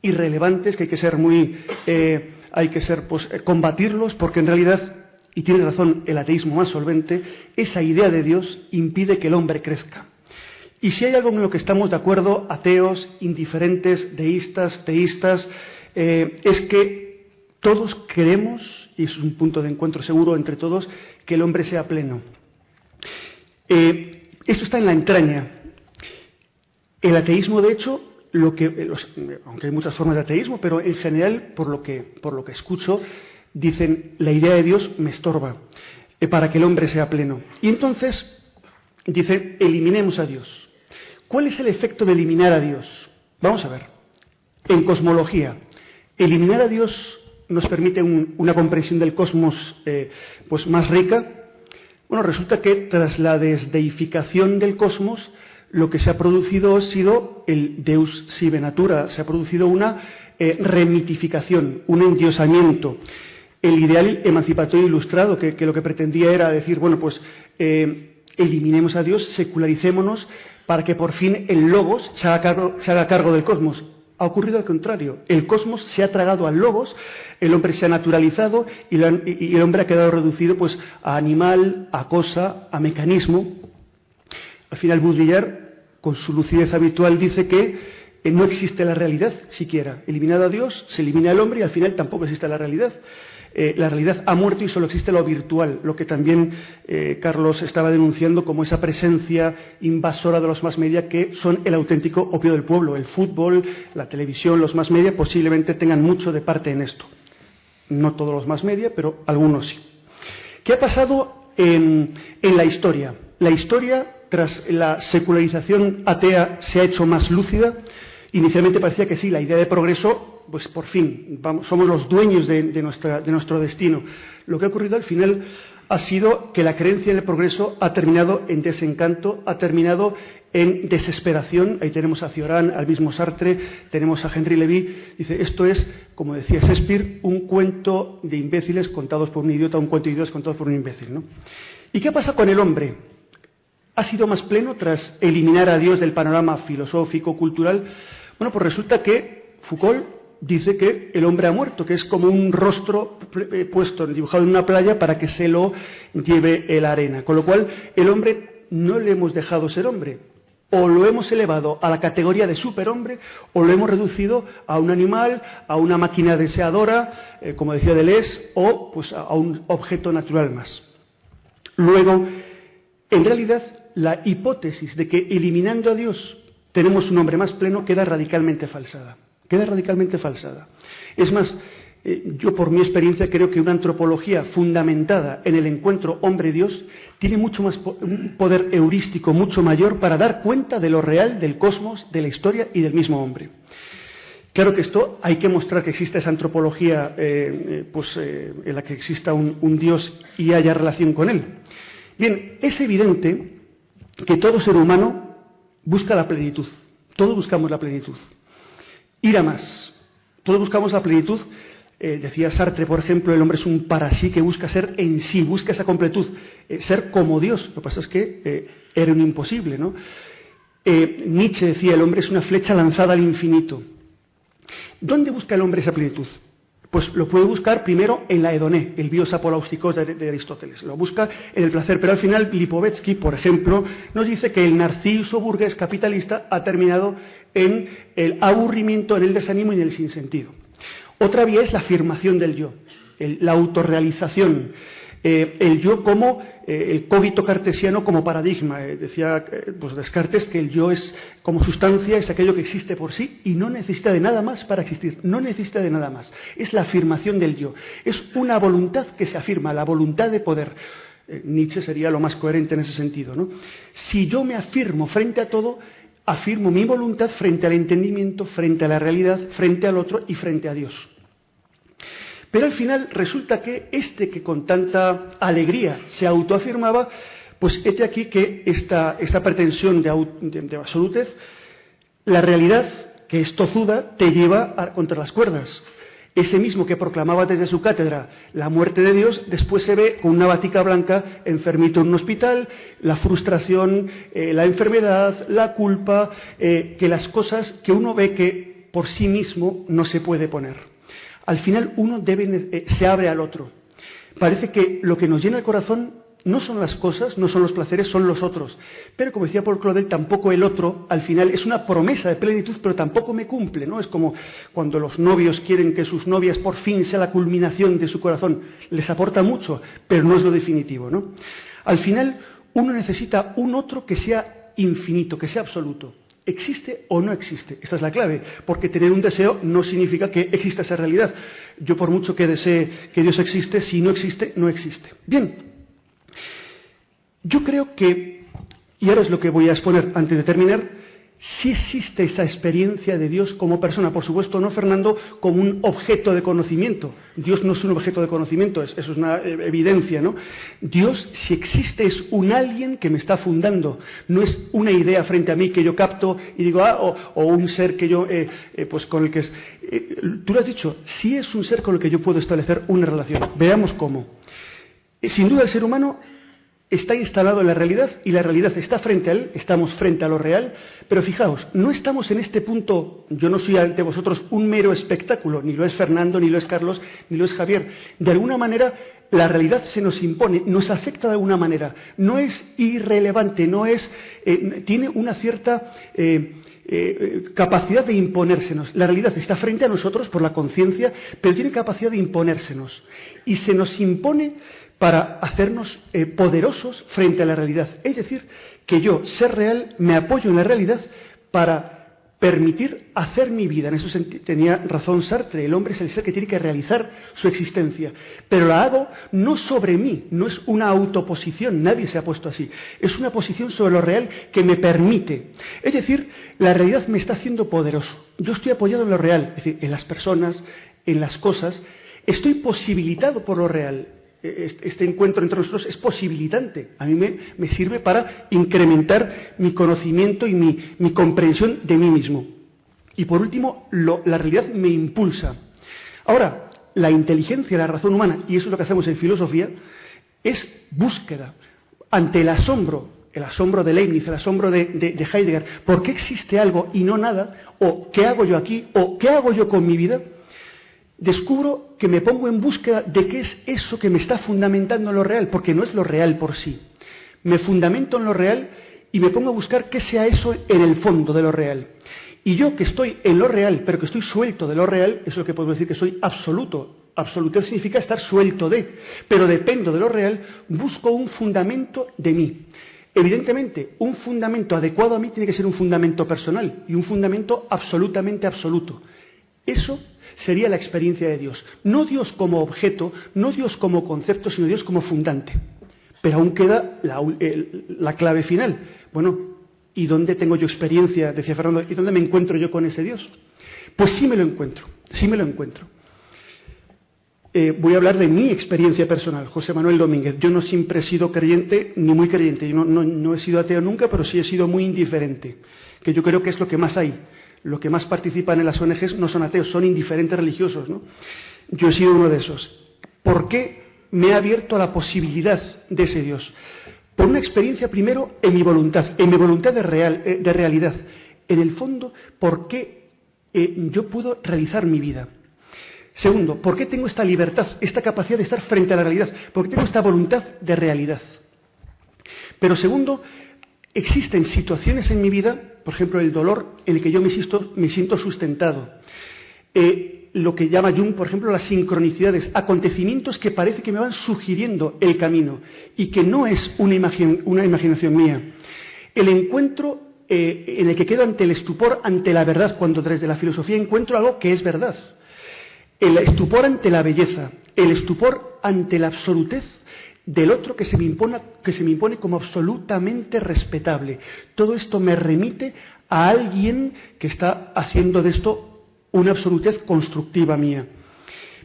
irrelevantes, que hay que ser combatirlos, porque en realidad, y tiene razón el ateísmo más solvente, esa idea de Dios impide que el hombre crezca. Y si hay algo en lo que estamos de acuerdo, ateos, indiferentes, deístas, teístas, es que todos queremos, y es un punto de encuentro seguro entre todos, que el hombre sea pleno. Esto está en la entraña. El ateísmo, de hecho, aunque hay muchas formas de ateísmo, pero en general, por lo que escucho, dicen, la idea de Dios me estorba para que el hombre sea pleno. Y entonces dicen, eliminemos a Dios. ¿Cuál es el efecto de eliminar a Dios? Vamos a ver. En cosmología, eliminar a Dios nos permite una comprensión del cosmos pues más rica. Bueno, resulta que tras la desdeificación del cosmos, lo que se ha producido ha sido el Deus sive natura, se ha producido una remitificación, un endiosamiento. El ideal emancipatorio ilustrado, que lo que pretendía era decir, bueno, pues eliminemos a Dios, secularicémonos, para que por fin el logos se haga cargo del cosmos. Ha ocurrido al contrario. El cosmos se ha tragado al logos, el hombre se ha naturalizado y el hombre ha quedado reducido pues a animal, a cosa, a mecanismo. Al final Baudrillard, con su lucidez habitual, dice que no existe la realidad siquiera. Eliminado a Dios, se elimina al hombre y al final tampoco existe la realidad. La realidad ha muerto y solo existe lo virtual, lo que también Carlos estaba denunciando como esa presencia invasora de los más media que son el auténtico opio del pueblo. El fútbol, la televisión, los más media posiblemente tengan mucho de parte en esto. No todos los más media, pero algunos sí. ¿Qué ha pasado en la historia? La historia, tras la secularización atea, se ha hecho más lúcida. Inicialmente parecía que sí, la idea de progreso, pues por fin, somos los dueños de nuestro destino. Lo que ha ocurrido al final ha sido que la creencia en el progreso ha terminado en desencanto, ha terminado en desesperación. Ahí tenemos a Cioran, al mismo Sartre, tenemos a Henry Levy. Dice, esto es, como decía Shakespeare, un cuento de imbéciles contados por un idiota, un cuento de idiotas contados por un imbécil, ¿no? ¿Y qué pasa con el hombre? ¿Ha sido más pleno tras eliminar a Dios del panorama filosófico, cultural? Bueno, pues resulta que Foucault dice que el hombre ha muerto, que es como un rostro puesto, dibujado en una playa para que se lo lleve la arena. Con lo cual, el hombre no le hemos dejado ser hombre. O lo hemos elevado a la categoría de superhombre, o lo hemos reducido a un animal, a una máquina deseadora, como decía Deleuze, o pues a un objeto natural más. Luego, en realidad, la hipótesis de que eliminando a Dios tenemos un hombre más pleno queda radicalmente falsada. Queda radicalmente falsada. Es más, yo por mi experiencia creo que una antropología fundamentada en el encuentro hombre-Dios tiene mucho más un poder heurístico mucho mayor para dar cuenta de lo real del cosmos, de la historia y del mismo hombre. Claro que esto hay que mostrar que existe esa antropología en la que exista un Dios y haya relación con él. Bien, es evidente que todo ser humano busca la plenitud. Todos buscamos la plenitud. Ir a más. Todos buscamos la plenitud. Decía Sartre, por ejemplo, el hombre es un para sí que busca ser en sí, busca esa completud, ser como Dios. Lo que pasa es que era un imposible, ¿no? Nietzsche decía, el hombre es una flecha lanzada al infinito. ¿Dónde busca el hombre esa plenitud? Pues lo puede buscar primero en la hedoné, el bios apolaustikos de Aristóteles. Lo busca en el placer, pero al final Lipovetsky, por ejemplo, nos dice que el narciso burgués capitalista ha terminado en el aburrimiento, en el desánimo y en el sinsentido. Otra vía es la afirmación del yo, la autorrealización, el yo como el cogito cartesiano como paradigma. Decía pues Descartes que el yo es como sustancia, es aquello que existe por sí y no necesita de nada más para existir, no necesita de nada más. Es la afirmación del yo, es una voluntad que se afirma, la voluntad de poder. Nietzsche sería lo más coherente en ese sentido, ¿no? Si yo me afirmo frente a todo, afirmo mi voluntad frente al entendimiento, frente a la realidad, frente al otro y frente a Dios. Pero al final resulta que que con tanta alegría se autoafirmaba, pues hete aquí que esta pretensión de absolutez, la realidad, que es tozuda, te lleva contra las cuerdas. Ese mismo que proclamaba desde su cátedra la muerte de Dios, después se ve con una batica blanca, enfermito en un hospital, la frustración, la enfermedad, la culpa, que las cosas que uno ve que por sí mismo no se puede poner. Al final uno se abre al otro. Parece que lo que nos llena el corazón no son las cosas, no son los placeres, son los otros. Pero como decía Paul Claudel, tampoco el otro, al final, es una promesa de plenitud, pero tampoco me cumple, ¿no? Es como cuando los novios quieren que sus novias por fin sea la culminación de su corazón. Les aporta mucho, pero no es lo definitivo, ¿no? Al final, uno necesita un otro que sea infinito, que sea absoluto. ¿Existe o no existe? Esta es la clave, porque tener un deseo no significa que exista esa realidad. Yo por mucho que desee que Dios existe, si no existe, no existe. Bien, yo creo que, y ahora es lo que voy a exponer antes de terminar, sí existe esa experiencia de Dios como persona. Por supuesto, no, Fernando, como un objeto de conocimiento. Dios no es un objeto de conocimiento, eso es una evidencia, ¿no? Dios, si existe, es un alguien que me está fundando. No es una idea frente a mí que yo capto y digo, o un ser que yo, pues con el que es... tú lo has dicho, sí es un ser con el que yo puedo establecer una relación. Veamos cómo. Sin duda, el ser humano está instalado en la realidad y la realidad está frente a él, estamos frente a lo real, pero fijaos, no estamos en este punto, yo no soy ante vosotros un mero espectáculo, ni lo es Fernando, ni lo es Carlos, ni lo es Javier. De alguna manera, la realidad se nos impone, nos afecta de alguna manera, no es irrelevante, no es, tiene una cierta capacidad de imponérsenos. La realidad está frente a nosotros por la conciencia, pero tiene capacidad de imponérsenos. Y se nos impone para hacernos poderosos frente a la realidad. Es decir, que yo, ser real, me apoyo en la realidad para permitir hacer mi vida. En eso tenía razón Sartre, el hombre es el ser que tiene que realizar su existencia. Pero la hago no sobre mí, no es una autoposición, nadie se ha puesto así. Es una posición sobre lo real que me permite. Es decir, la realidad me está haciendo poderoso. Yo estoy apoyado en lo real, es decir, en las personas, en las cosas. Estoy posibilitado por lo real. Este encuentro entre nosotros es posibilitante. A mí me sirve para incrementar mi conocimiento y mi comprensión de mí mismo. Y por último, la realidad me impulsa. Ahora, la inteligencia, la razón humana, y eso es lo que hacemos en filosofía, es búsqueda ante el asombro de Leibniz, el asombro de Heidegger. ¿Por qué existe algo y no nada? ¿O qué hago yo aquí? ¿O qué hago yo con mi vida? Descubro que me pongo en búsqueda de qué es eso que me está fundamentando en lo real, porque no es lo real por sí. Me fundamento en lo real y me pongo a buscar qué sea eso en el fondo de lo real. Y yo que estoy en lo real, pero que estoy suelto de lo real, eso es lo que podemos decir que soy absoluto. Absolutez significa estar suelto de, pero dependo de lo real, busco un fundamento de mí. Evidentemente, un fundamento adecuado a mí tiene que ser un fundamento personal y un fundamento absolutamente absoluto. Eso sería la experiencia de Dios. No Dios como objeto, no Dios como concepto, sino Dios como fundante. Pero aún queda la clave final. Bueno, ¿y dónde tengo yo experiencia? Decía Fernando, ¿y dónde me encuentro yo con ese Dios? Pues sí me lo encuentro, sí me lo encuentro. Voy a hablar de mi experiencia personal, José Manuel Domínguez. Yo no siempre he sido creyente, ni muy creyente. Yo no he sido ateo nunca, pero sí he sido muy indiferente, que yo creo que es lo que más hay. Lo que más participan en las ONGs no son ateos, son indiferentes religiosos, ¿no? Yo he sido uno de esos. ¿Por qué me he abierto a la posibilidad de ese Dios? Por una experiencia, primero, en mi voluntad de realidad. En el fondo, ¿por qué yo puedo realizar mi vida? Segundo, ¿por qué tengo esta libertad, esta capacidad de estar frente a la realidad? ¿Por qué tengo esta voluntad de realidad? Pero segundo, existen situaciones en mi vida, por ejemplo, el dolor, en el que yo me siento sustentado. Lo que llama Jung, por ejemplo, las sincronicidades, acontecimientos que parece que me van sugiriendo el camino y que no es una imaginación mía. El encuentro en el que quedo ante el estupor, ante la verdad, cuando desde la filosofía encuentro algo que es verdad. El estupor ante la belleza, el estupor ante la absolutez del otro que se me impone como absolutamente respetable. Todo esto me remite a alguien que está haciendo de esto una absolutez constructiva mía.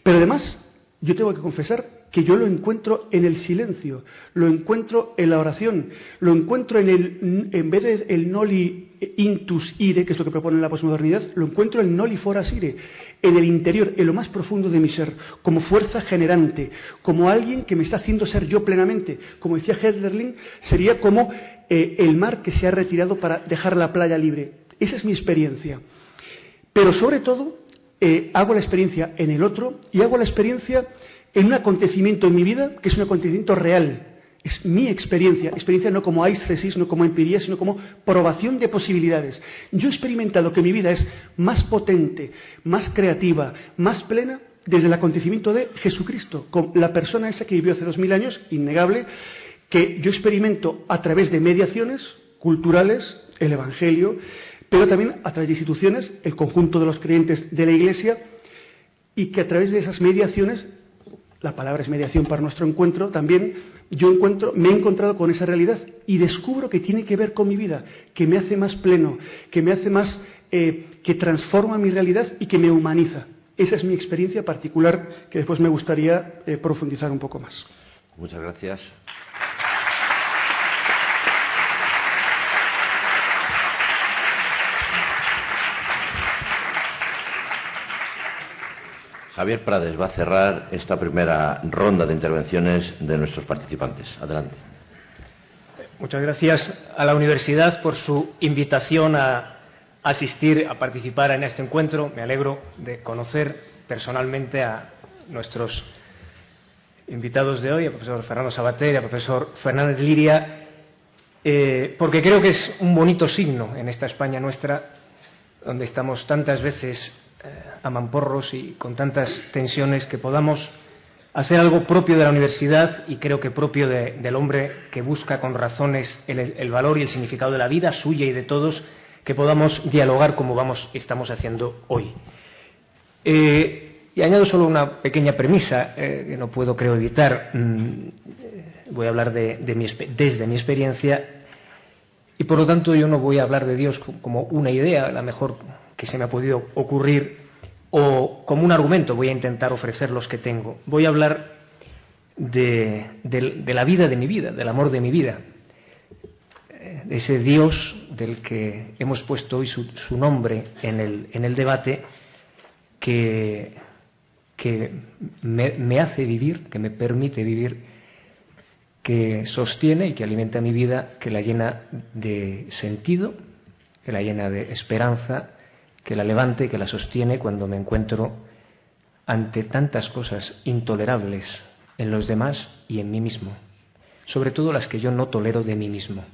Pero además, yo tengo que confesar que yo lo encuentro en el silencio, lo encuentro en la oración, lo encuentro en vez de el noli intus ire, que es lo que propone la posmodernidad, lo encuentro en noli foras ire, en el interior, en lo más profundo de mi ser, como fuerza generante, como alguien que me está haciendo ser yo plenamente. Como decía Hölderlin, sería como el mar que se ha retirado para dejar la playa libre. Esa es mi experiencia. Pero sobre todo, hago la experiencia en el otro y hago la experiencia en un acontecimiento en mi vida que es un acontecimiento real. Es mi experiencia no como aisthesis, no como empiría, sino como probación de posibilidades. Yo he experimentado que mi vida es más potente, más creativa, más plena desde el acontecimiento de Jesucristo, con la persona esa que vivió hace 2000 años, innegable, que yo experimento a través de mediaciones culturales, el Evangelio, pero también a través de instituciones, el conjunto de los creyentes de la Iglesia, y que a través de esas mediaciones, la palabra es mediación para nuestro encuentro, también me he encontrado con esa realidad y descubro que tiene que ver con mi vida, que me hace más pleno, que me hace más, que transforma mi realidad y que me humaniza. Esa es mi experiencia particular, que después me gustaría profundizar un poco más. Muchas gracias. Javier Prades va a cerrar esta primera ronda de intervenciones de nuestros participantes. Adelante. Muchas gracias a la universidad por su invitación a asistir, a participar en este encuentro. Me alegro de conocer personalmente a nuestros invitados de hoy, al profesor Fernando Sabater y al profesor Fernández Liria, porque creo que es un bonito signo en esta España nuestra, donde estamos tantas veces a mamporros y con tantas tensiones, que podamos hacer algo propio de la universidad y creo que propio del hombre que busca con razones el valor y el significado de la vida suya y de todos, que podamos dialogar como estamos haciendo hoy. Y añado solo una pequeña premisa que no puedo, creo, evitar. Voy a hablar desde mi experiencia y, por lo tanto, yo no voy a hablar de Dios como una idea, la mejor que se me ha podido ocurrir, o como un argumento. Voy a intentar ofrecer los que tengo. Voy a hablar de la vida de mi vida, del amor de mi vida, de ese Dios del que hemos puesto hoy su nombre en el debate, que me hace vivir, que me permite vivir, que sostiene y que alimenta mi vida, que la llena de sentido, que la llena de esperanza, que la levante, que la sostiene cuando me encuentro ante tantas cosas intolerables en los demás y en mí mismo, sobre todo las que yo no tolero de mí mismo.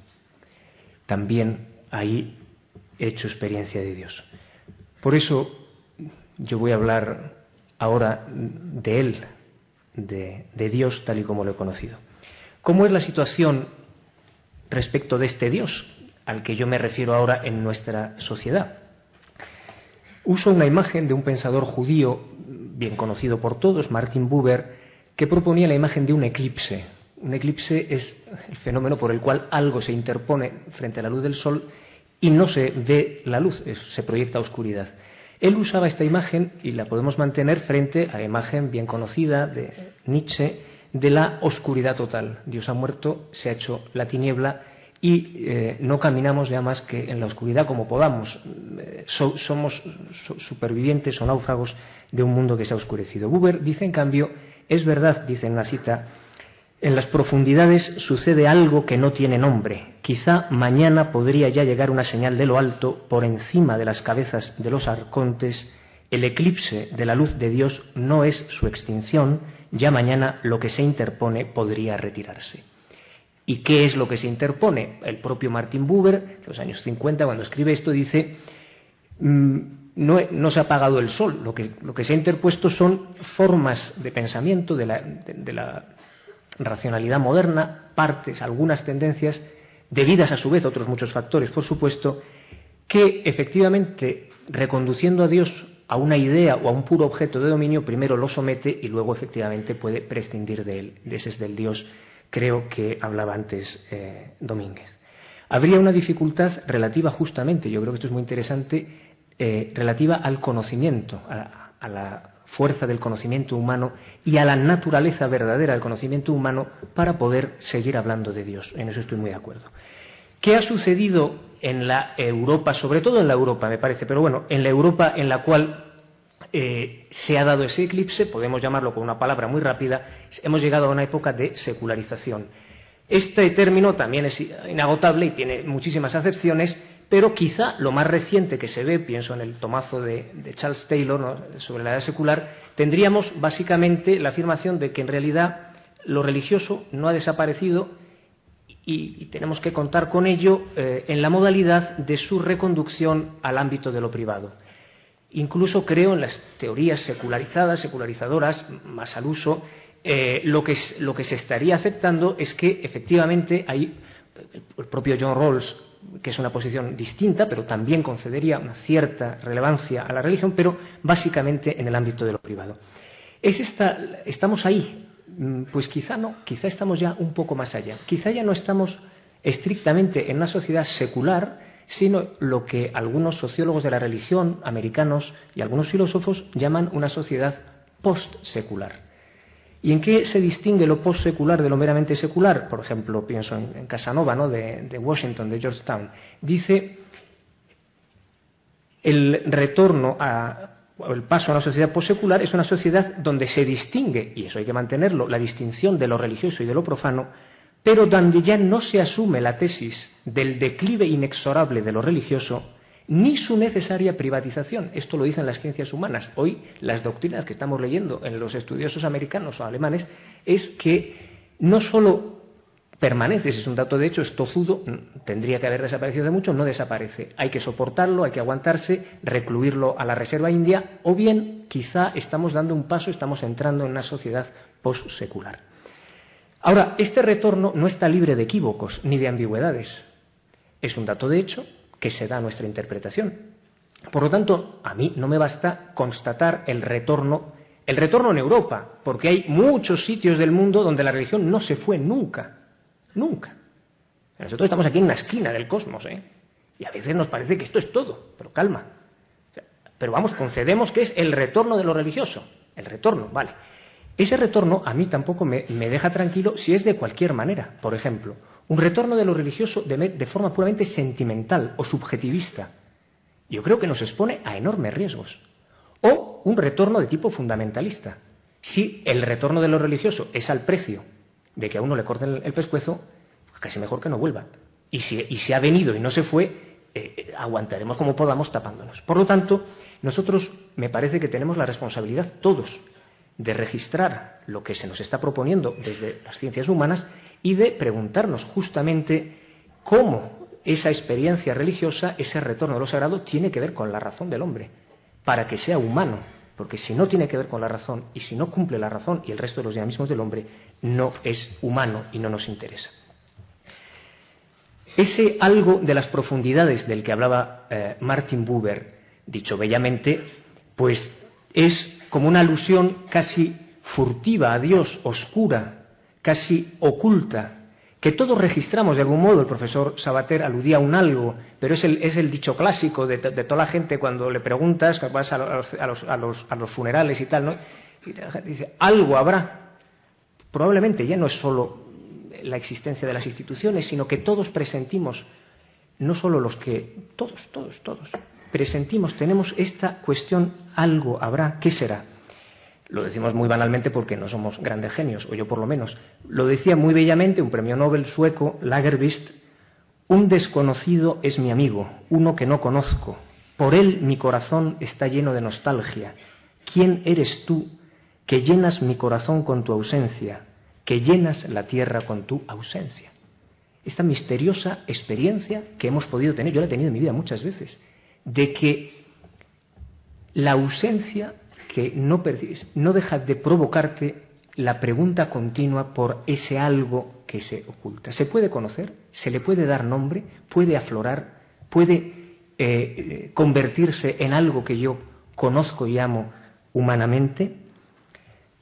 También ahí he hecho experiencia de Dios. Por eso yo voy a hablar ahora de Él, de Dios tal y como lo he conocido. ¿Cómo es la situación respecto de este Dios al que yo me refiero ahora en nuestra sociedad? Uso una imagen de un pensador judío bien conocido por todos, Martin Buber, que proponía la imagen de un eclipse. Un eclipse es el fenómeno por el cual algo se interpone frente a la luz del sol y no se ve la luz, se proyecta oscuridad. Él usaba esta imagen y la podemos mantener frente a la imagen bien conocida de Nietzsche de la oscuridad total. Dios ha muerto, se ha hecho la tiniebla y no caminamos ya más que en la oscuridad como podamos. Somos supervivientes o náufragos de un mundo que se ha oscurecido. Buber dice, en cambio, es verdad, dice en la cita, en las profundidades sucede algo que no tiene nombre. Quizá mañana podría ya llegar una señal de lo alto por encima de las cabezas de los arcontes. El eclipse de la luz de Dios no es su extinción, ya mañana lo que se interpone podría retirarse. ¿Y qué es lo que se interpone? El propio Martin Buber, en los años 50, cuando escribe esto, dice, no se ha apagado el sol, lo que se ha interpuesto son formas de pensamiento de la racionalidad moderna, partes, algunas tendencias, debidas a su vez a otros muchos factores, por supuesto, que efectivamente, reconduciendo a Dios a una idea o a un puro objeto de dominio, primero lo somete y luego efectivamente puede prescindir de él. Ese es del Dios, creo que hablaba antes Domínguez. Habría una dificultad relativa justamente, yo creo que esto es muy interesante, relativa al conocimiento, a la fuerza del conocimiento humano y a la naturaleza verdadera del conocimiento humano para poder seguir hablando de Dios. En eso estoy muy de acuerdo. ¿Qué ha sucedido en la Europa, sobre todo en la Europa, me parece, pero bueno, en la Europa en la cual se ha dado ese eclipse, podemos llamarlo con una palabra muy rápida, hemos llegado a una época de secularización. Este término también es inagotable y tiene muchísimas acepciones, pero quizá lo más reciente que se ve, pienso en el tomazo de Charles Taylor, ¿no?, sobre la edad secular, tendríamos básicamente la afirmación de que en realidad lo religioso no ha desaparecido y tenemos que contar con ello en la modalidad de su reconducción al ámbito de lo privado. Incluso creo en las teorías secularizadoras, más al uso, lo que se estaría aceptando es que efectivamente hay el propio John Rawls, que es una posición distinta, pero también concedería una cierta relevancia a la religión, pero básicamente en el ámbito de lo privado. ¿Estamos ahí? Pues quizá no, quizá estamos ya un poco más allá. Quizá ya no estamos estrictamente en una sociedad secular, sino lo que algunos sociólogos de la religión americanos y algunos filósofos llaman una sociedad post-secular. ¿Y en qué se distingue lo post-secular de lo meramente secular? Por ejemplo, pienso en Casanova, ¿no?, de Washington, de Georgetown. Dice, el retorno o el paso a una sociedad postsecular es una sociedad donde se distingue, y eso hay que mantenerlo, la distinción de lo religioso y de lo profano, pero donde ya no se asume la tesis del declive inexorable de lo religioso, ni su necesaria privatización. Esto lo dicen las ciencias humanas. Hoy las doctrinas que estamos leyendo en los estudiosos americanos o alemanes es que no solo permanece, si es un dato de hecho, es tozudo, tendría que haber desaparecido de mucho, no desaparece. Hay que soportarlo, hay que aguantarse, recluirlo a la reserva india, o bien quizá estamos dando un paso, estamos entrando en una sociedad postsecular. Ahora, este retorno no está libre de equívocos ni de ambigüedades. Es un dato de hecho que se da a nuestra interpretación. Por lo tanto, a mí no me basta constatar el retorno en Europa, porque hay muchos sitios del mundo donde la religión no se fue nunca. Nunca. Nosotros estamos aquí en una esquina del cosmos, y a veces nos parece que esto es todo, pero calma. Pero vamos, concedemos que es el retorno de lo religioso. El retorno, vale. Ese retorno a mí tampoco me deja tranquilo si es de cualquier manera. Por ejemplo, un retorno de lo religioso de forma puramente sentimental o subjetivista. Yo creo que nos expone a enormes riesgos. O un retorno de tipo fundamentalista. Si el retorno de lo religioso es al precio de que a uno le corten el pescuezo, pues casi mejor que no vuelva. Y si ha venido y no se fue, aguantaremos como podamos tapándonos. Por lo tanto, nosotros me parece que tenemos la responsabilidad todos de registrar lo que se nos está proponiendo desde las ciencias humanas y de preguntarnos justamente cómo esa experiencia religiosa, ese retorno de lo sagrado, tiene que ver con la razón del hombre, para que sea humano. Porque si no tiene que ver con la razón y si no cumple la razón y el resto de los dinamismos del hombre, no es humano y no nos interesa. Ese algo de las profundidades del que hablaba Martin Buber, dicho bellamente, pues es como una alusión casi furtiva a Dios, oscura, casi oculta, que todos registramos de algún modo. El profesor Sabater aludía a un algo, pero es el dicho clásico de toda la gente cuando le preguntas, vas a los funerales y tal, ¿no? Y la gente dice, algo habrá. Probablemente ya no es solo la existencia de las instituciones, sino que todos presentimos, no solo los que, todos, presentimos, tenemos esta cuestión, algo habrá, ¿qué será? Lo decimos muy banalmente porque no somos grandes genios, o yo por lo menos. Lo decía muy bellamente un premio Nobel sueco, Lagerbielke: un desconocido es mi amigo, uno que no conozco. Por él mi corazón está lleno de nostalgia. ¿Quién eres tú que llenas mi corazón con tu ausencia, que llenas la tierra con tu ausencia? Esta misteriosa experiencia que hemos podido tener, yo la he tenido en mi vida muchas veces, de que la ausencia que no deja de provocarte la pregunta continua por ese algo que se oculta. Se puede conocer, se le puede dar nombre, puede aflorar, puede convertirse en algo que yo conozco y amo humanamente.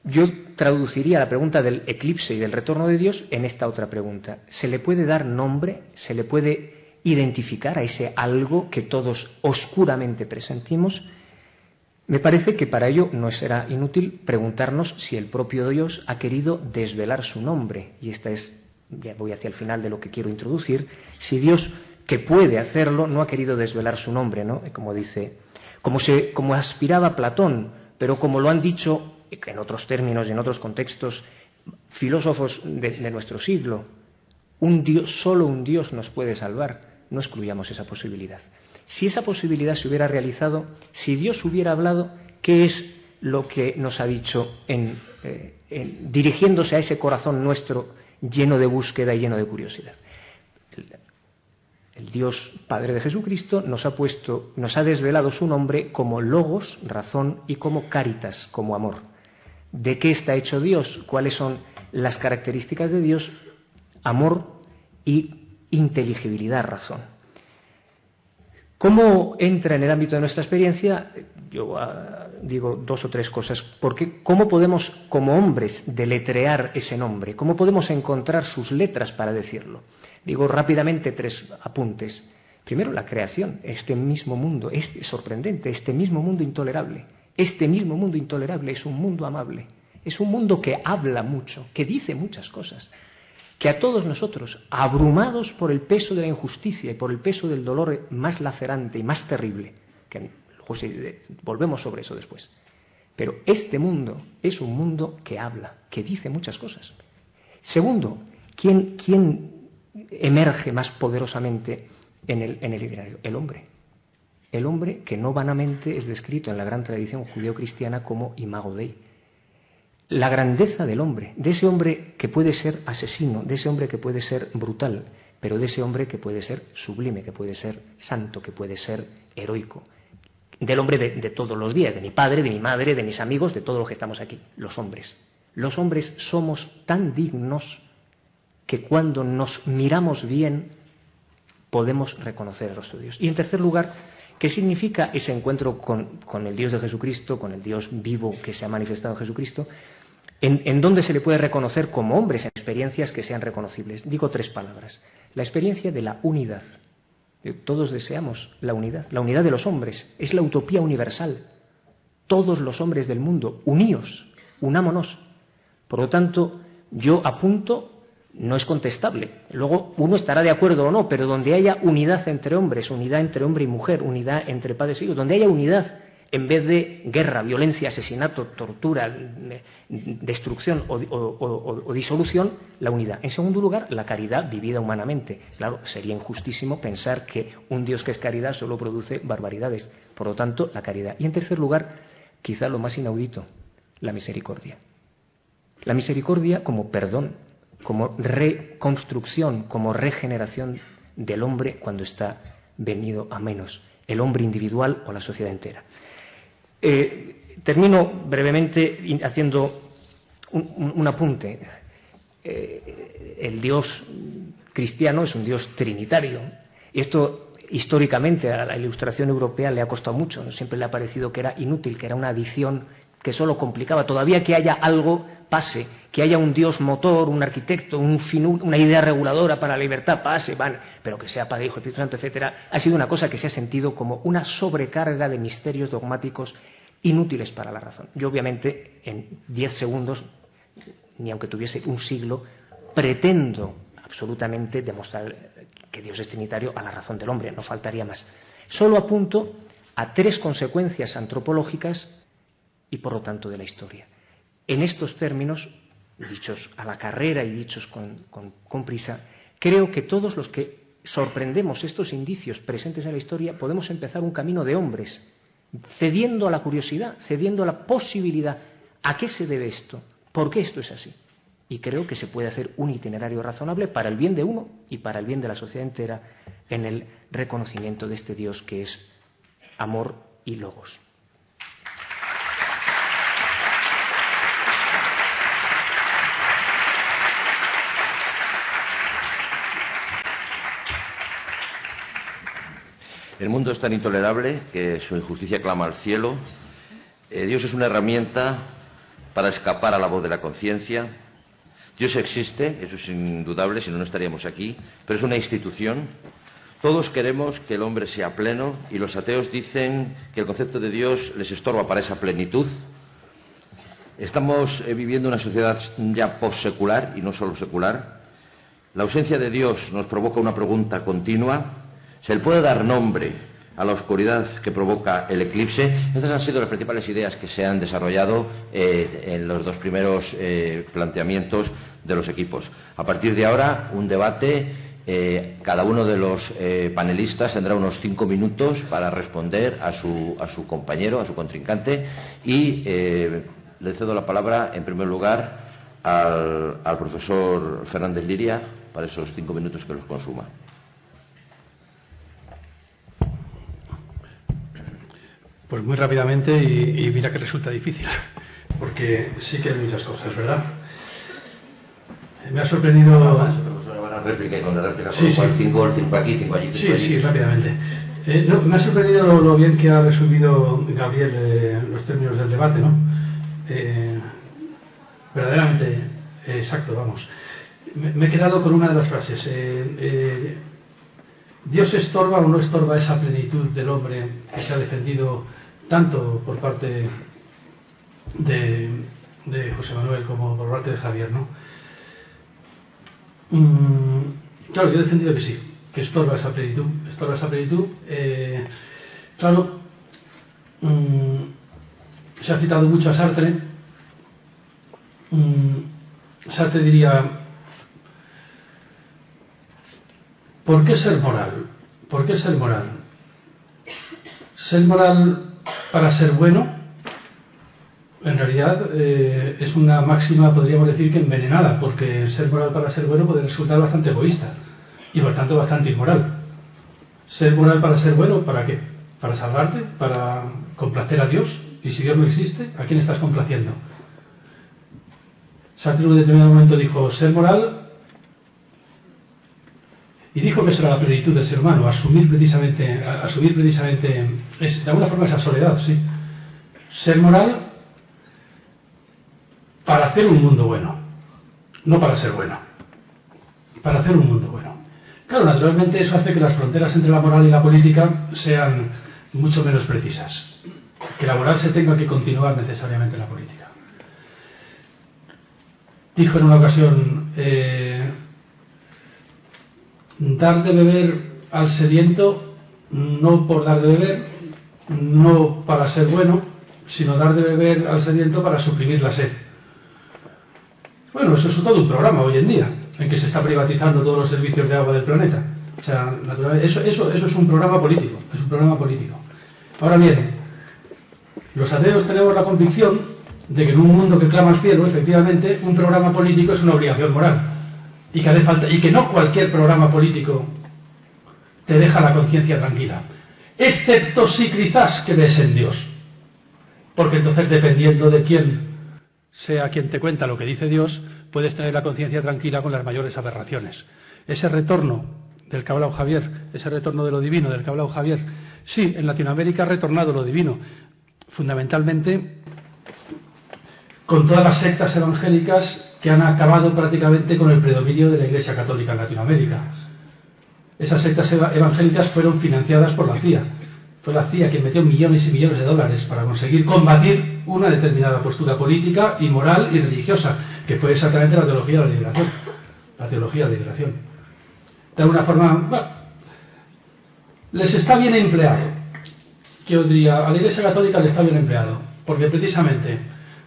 Yo traduciría la pregunta del eclipse y del retorno de Dios en esta otra pregunta. ¿Se le puede dar nombre? ¿Se le puede identificar a ese algo que todos oscuramente presentimos? Me parece que para ello no será inútil preguntarnos si el propio Dios ha querido desvelar su nombre. Y esta es, ya voy hacia el final de lo que quiero introducir, si Dios, que puede hacerlo, no ha querido desvelar su nombre, ¿no? Como dice, como aspiraba Platón, pero como lo han dicho en otros términos y en otros contextos filósofos de nuestro siglo, solo un Dios nos puede salvar. No excluyamos esa posibilidad. Si esa posibilidad se hubiera realizado, si Dios hubiera hablado, ¿qué es lo que nos ha dicho dirigiéndose a ese corazón nuestro lleno de búsqueda y lleno de curiosidad? El Dios Padre de Jesucristo nos ha desvelado su nombre como Logos, razón, y como Caritas, como amor. ¿De qué está hecho Dios? ¿Cuáles son las características de Dios? Amor y inteligibilidad, razón. ¿Cómo entra en el ámbito de nuestra experiencia? Yo digo dos o tres cosas. Porque ¿cómo podemos, como hombres, deletrear ese nombre? ¿Cómo podemos encontrar sus letras para decirlo? Digo rápidamente tres apuntes. Primero, la creación. Este mismo mundo, sorprendente, este mismo mundo intolerable. Este mismo mundo intolerable es un mundo amable. Es un mundo que habla mucho, que dice muchas cosas. Que a todos nosotros, abrumados por el peso de la injusticia y por el peso del dolor más lacerante y más terrible, que luego volvemos sobre eso después, pero este mundo es un mundo que habla, que dice muchas cosas. Segundo, ¿Quién emerge más poderosamente en el itinerario? El hombre. El hombre que no vanamente es descrito en la gran tradición judeo-cristiana como imago Dei. La grandeza del hombre, de ese hombre que puede ser asesino, de ese hombre que puede ser brutal, pero de ese hombre que puede ser sublime, que puede ser santo, que puede ser heroico. Del hombre de todos los días, de mi padre, de mi madre, de mis amigos, de todos los que estamos aquí, los hombres. Los hombres somos tan dignos que cuando nos miramos bien podemos reconocer el rostro de Dios. Y en tercer lugar, ¿qué significa ese encuentro con el Dios de Jesucristo, con el Dios vivo que se ha manifestado en Jesucristo? ¿En dónde se le puede reconocer como hombres en experiencias que sean reconocibles? Digo 3 palabras. La experiencia de la unidad. Todos deseamos la unidad de los hombres. Es la utopía universal. Todos los hombres del mundo, uníos, unámonos. Por lo tanto, yo apunto, no es contestable. Luego uno estará de acuerdo o no, pero donde haya unidad entre hombres, unidad entre hombre y mujer, unidad entre padres e hijos, donde haya unidad en vez de guerra, violencia, asesinato, tortura, destrucción o disolución, la unidad. En segundo lugar, la caridad vivida humanamente. Claro, sería injustísimo pensar que un Dios que es caridad solo produce barbaridades. Por lo tanto, la caridad. Y en tercer lugar, quizá lo más inaudito, la misericordia. La misericordia como perdón, como reconstrucción, como regeneración del hombre cuando está venido a menos, el hombre individual o la sociedad entera. Termino brevemente haciendo un apunte. El Dios cristiano es un Dios trinitario. Y esto históricamente a la Ilustración europea le ha costado mucho. Siempre le ha parecido que era inútil, que era una adición que solo complicaba. Todavía que haya algo pase, que haya un Dios motor, un arquitecto, una idea reguladora para la libertad, pase, van, pero que sea Padre, Hijo, Espíritu Santo, etcétera, ha sido una cosa que se ha sentido como una sobrecarga de misterios dogmáticos inútiles para la razón. Yo, obviamente, en 10 segundos, ni aunque tuviese un siglo, pretendo absolutamente demostrar que Dios es trinitario a la razón del hombre, no faltaría más. Solo apunto a 3 consecuencias antropológicas y, por lo tanto, de la historia. En estos términos, dichos a la carrera y dichos con prisa, creo que todos los que sorprendemos estos indicios presentes en la historia podemos empezar un camino de hombres, cediendo a la curiosidad, cediendo a la posibilidad. ¿A qué se debe esto? ¿Por qué esto es así? Y creo que se puede hacer un itinerario razonable para el bien de uno y para el bien de la sociedad entera en el reconocimiento de este Dios que es amor y logos. El mundo es tan intolerable que su injusticia clama al cielo. Dios es una herramienta para escapar a la voz de la conciencia. Dios existe, eso es indudable, si no, no estaríamos aquí, pero es una institución. Todos queremos que el hombre sea pleno y los ateos dicen que el concepto de Dios les estorba para esa plenitud. Estamos viviendo una sociedad ya postsecular y no solo secular. La ausencia de Dios nos provoca una pregunta continua. ¿Se le puede dar nombre a la oscuridad que provoca el eclipse? Estas han sido las principales ideas que se han desarrollado en los 2 primeros planteamientos de los equipos. A partir de ahora, un debate, cada uno de los panelistas tendrá unos 5 minutos para responder a su compañero, a su contrincante, y le cedo la palabra, en primer lugar, al profesor Fernández Liria para esos 5 minutos que los consuma. Pues muy rápidamente, y mira que resulta difícil, porque sí que hay muchas cosas, ¿verdad? Me ha sorprendido... Réplica y con la réplica, sí, sí. 5 aquí, 5 allí. Sí, rápidamente. Me ha sorprendido lo bien que ha resumido Gabriel los términos del debate, ¿no? Verdaderamente exacto, vamos. Me he quedado con una de las frases. ¿Dios estorba o no estorba esa plenitud del hombre que se ha defendido tanto por parte de José Manuel como por parte de Javier, ¿no? Claro, yo he defendido que sí, que estorba esa plenitud. Claro, se ha citado mucho a Sartre. Sartre diría ¿Por qué ser moral? ¿Por qué ser moral? Ser moral para ser bueno, en realidad es una máxima, podríamos decir, que envenenada, porque ser moral para ser bueno puede resultar bastante egoísta y por tanto bastante inmoral. Ser moral para ser bueno, ¿para qué? ¿Para salvarte? ¿Para complacer a Dios? Y si Dios no existe, ¿a quién estás complaciendo? Sartre en un determinado momento dijo, ser moral, y dijo que eso era la plenitud del ser humano, asumir precisamente es, de alguna forma, esa soledad, sí. Ser moral para hacer un mundo bueno, no para ser bueno, para hacer un mundo bueno. Claro, naturalmente eso hace que las fronteras entre la moral y la política sean mucho menos precisas, que la moral se tenga que continuar necesariamente en la política. Dijo en una ocasión, dar de beber al sediento, no por dar de beber, no para ser bueno, sino dar de beber al sediento para suprimir la sed. Bueno, eso es todo un programa hoy en día, en que se está privatizando todos los servicios de agua del planeta. O sea, naturalmente, eso es un programa político, es un programa político. Ahora bien, los ateos tenemos la convicción de que en un mundo que clama al cielo, efectivamente, un programa político es una obligación moral. Y que hace falta, y que no cualquier programa político te deja la conciencia tranquila, excepto si quizás crees en Dios, porque entonces, dependiendo de quién sea quien te cuenta lo que dice Dios, puedes tener la conciencia tranquila con las mayores aberraciones. Ese retorno del que ha hablado Javier, ese retorno de lo divino del que ha hablado Javier, sí, en Latinoamérica ha retornado lo divino, fundamentalmente con todas las sectas evangélicas que han acabado prácticamente con el predominio de la Iglesia Católica en Latinoamérica. Esas sectas evangélicas fueron financiadas por la CIA. Fue la CIA quien metió millones y millones de dólares para conseguir combatir una determinada postura política y moral y religiosa, que fue exactamente la teología de la liberación. La teología de la liberación. De alguna forma, bueno, les está bien empleado. Yo diría, a la Iglesia Católica le está bien empleado, porque precisamente,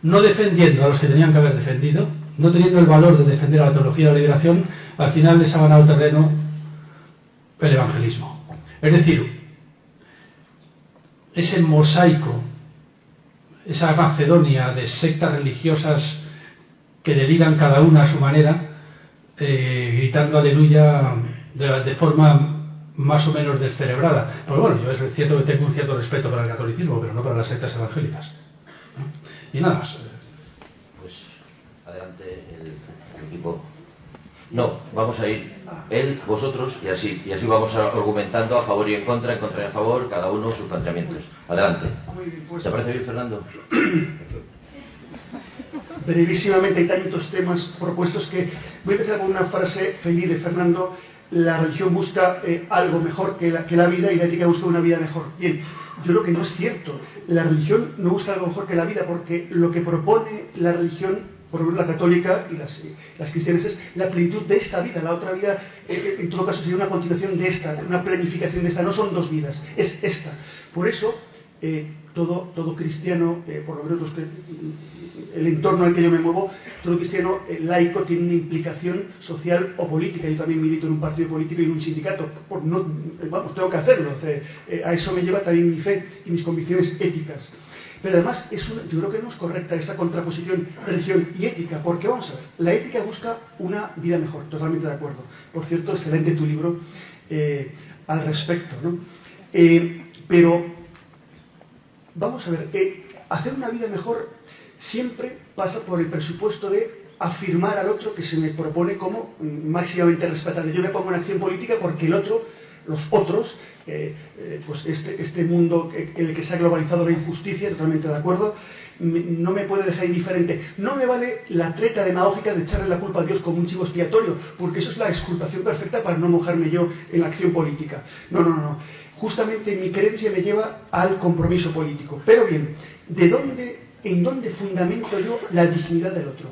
no defendiendo a los que tenían que haber defendido, no teniendo el valor de defender a la teología de la liberación, al final les ha ganado terreno el evangelismo. Es decir, ese mosaico, esa Macedonia de sectas religiosas que deliran cada una a su manera, gritando aleluya de forma más o menos descerebrada. Pero bueno, yo es cierto que tengo un cierto respeto para el catolicismo, pero no para las sectas evangélicas. Y nada más. Pues adelante el equipo. No, vamos a ir él, vosotros, y así vamos argumentando a favor y en contra y a favor, cada uno sus planteamientos. Adelante. ¿Te parece bien, Fernando? Brevísimamente, hay tantos temas propuestos que voy a empezar con una frase feliz de Fernando. La religión busca algo mejor que la vida y la ética busca una vida mejor. Bien, yo creo que no es cierto. La religión no busca algo mejor que la vida, porque lo que propone la religión, por ejemplo la católica y las cristianas, es la plenitud de esta vida. La otra vida, en todo caso, sería una continuación de esta, una planificación de esta. No son dos vidas, es esta. Por eso, todo cristiano, por lo menos el entorno al que yo me muevo, todo cristiano laico tiene una implicación social o política. Yo también milito en un partido político y en un sindicato. Tengo que hacerlo. A eso me lleva también mi fe y mis convicciones éticas. Pero además, yo creo que no es correcta esa contraposición religión y ética, porque vamos a ver, la ética busca una vida mejor, totalmente de acuerdo. Por cierto, excelente tu libro al respecto, ¿no? Pero vamos a ver, hacer una vida mejor siempre pasa por el presupuesto de afirmar al otro que se me propone como máximamente respetable. Yo me pongo en acción política porque el otro, los otros, pues este mundo en el que se ha globalizado la injusticia, totalmente de acuerdo, no me puede dejar indiferente. No me vale la treta demagógica de echarle la culpa a Dios como un chivo expiatorio, porque eso es la exculpación perfecta para no mojarme yo en la acción política. No. Justamente mi creencia me lleva al compromiso político. Pero bien, ¿en dónde fundamento yo la dignidad del otro?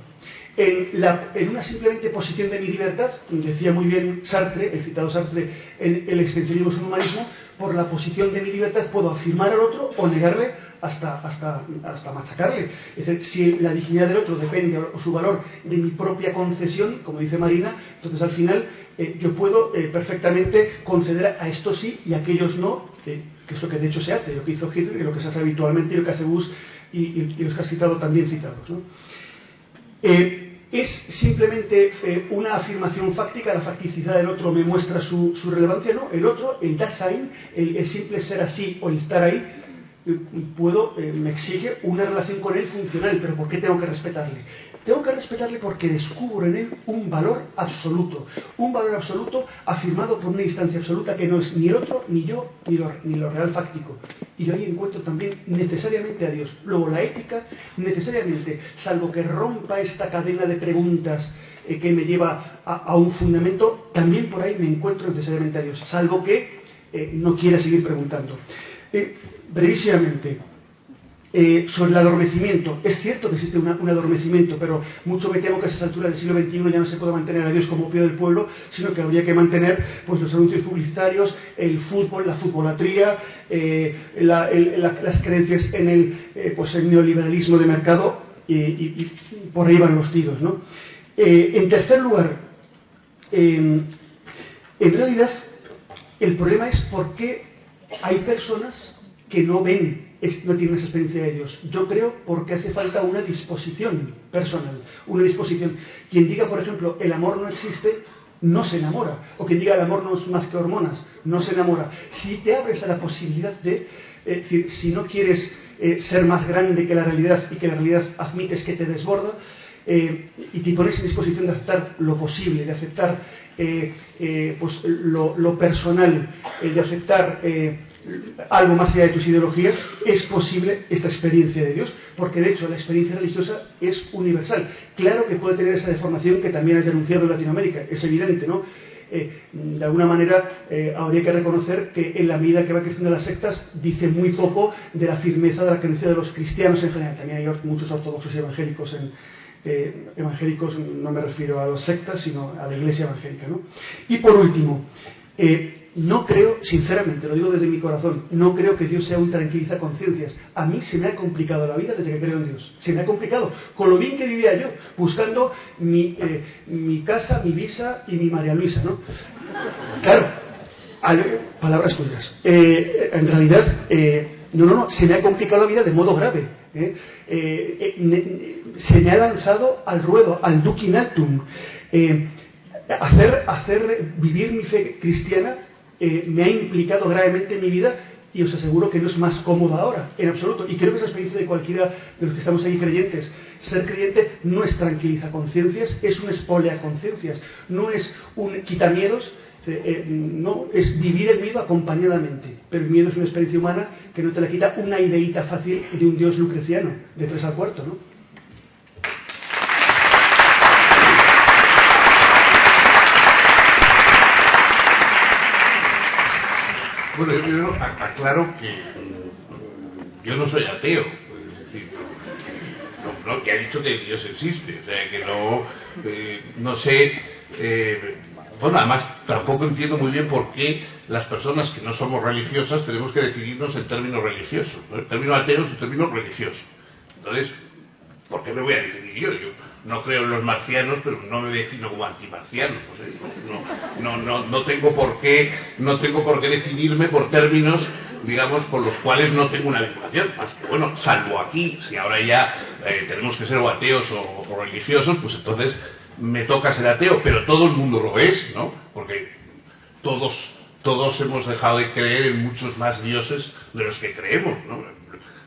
En una simplemente posición de mi libertad, decía muy bien Sartre, el citado Sartre, en el existencialismo es un humanismo, por la posición de mi libertad puedo afirmar al otro o negarle hasta machacarle. Es decir, si la dignidad del otro depende, o su valor, de mi propia concesión, como dice Marina, entonces al final yo puedo perfectamente conceder a estos sí y a aquellos no, que es lo que de hecho se hace, lo que hizo Hitler y lo que se hace habitualmente y lo que hace Bush y los que has citado también citados, ¿no? Es simplemente una afirmación fáctica, la facticidad del otro me muestra su relevancia, ¿no? El otro, el Dasein, el simple ser así o el estar ahí, me exige una relación con él funcional, pero ¿por qué tengo que respetarle? Tengo que respetarle porque descubro en él un valor absoluto afirmado por una instancia absoluta que no es ni el otro, ni yo, ni lo real fáctico. Y yo ahí encuentro también necesariamente a Dios. Luego la ética, necesariamente, salvo que rompa esta cadena de preguntas que me lleva a un fundamento, también por ahí me encuentro necesariamente a Dios, salvo que no quiera seguir preguntando. Brevísimamente, sobre el adormecimiento. Es cierto que existe un adormecimiento, pero mucho me temo que a esas alturas del siglo XXI ya no se puede mantener a Dios como opio del pueblo, sino que habría que mantener pues, los anuncios publicitarios, el fútbol, la futbolatría, las creencias en el neoliberalismo de mercado, y por ahí van los tiros, ¿no? En tercer lugar, en realidad el problema es por qué hay personas que no ven, no tienen esa experiencia de Dios. Yo creo porque hace falta una disposición personal, una disposición. Quien diga, por ejemplo, el amor no existe, no se enamora. O quien diga el amor no es más que hormonas, no se enamora. Si te abres a la posibilidad de, decir, si no quieres ser más grande que la realidad y que la realidad admites que te desborda, y te pones en disposición de aceptar lo posible, de aceptar pues lo personal, de aceptar algo más allá de tus ideologías, es posible esta experiencia de Dios, porque de hecho la experiencia religiosa es universal. Claro que puede tener esa deformación que también has denunciado en Latinoamérica, es evidente, ¿no? De alguna manera habría que reconocer que en la medida que va creciendo las sectas dice muy poco de la firmeza de la creencia de los cristianos en general. También hay muchos ortodoxos y evangélicos evangélicos, no me refiero a las sectas, sino a la iglesia evangélica, ¿no? Y por último, no creo, sinceramente, lo digo desde mi corazón, no creo que Dios sea un tranquilizaconciencias. A mí se me ha complicado la vida desde que creo en Dios. Se me ha complicado. Con lo bien que vivía yo, buscando mi casa, mi visa y mi María Luisa, ¿no? Claro, palabras tuyas. En realidad, no, se me ha complicado la vida de modo grave. Se me ha lanzado al ruedo, al ducinatum. Hacer vivir mi fe cristiana me ha implicado gravemente en mi vida, y os aseguro que no es más cómoda ahora, en absoluto. Y creo que es la experiencia de cualquiera de los que estamos ahí creyentes. Ser creyente no es tranquilizaconciencias, es un expoliaconciencias, no es un quitamiedos, no, es vivir el miedo acompañadamente. Pero el miedo es una experiencia humana que no te la quita una ideita fácil de un Dios lucreciano, de 3 al cuarto, ¿no? Bueno, yo primero aclaro que yo no soy ateo, es decir, no, que ha dicho que Dios existe, o sea, que no sé, bueno, además tampoco entiendo muy bien por qué las personas que no somos religiosas tenemos que definirnos en términos religiosos, ¿no? El término ateo es un término religioso. Entonces, ¿por qué me voy a definir yo? Yo no creo en los marcianos, pero no me defino como antimarciano. No tengo por qué definirme por términos, digamos, por los cuales no tengo una vinculación. Más que, bueno, salvo aquí, si ahora ya tenemos que ser o ateos o religiosos, pues entonces me toca ser ateo, pero todo el mundo lo es, ¿no? Porque todos hemos dejado de creer en muchos más dioses de los que creemos, ¿no?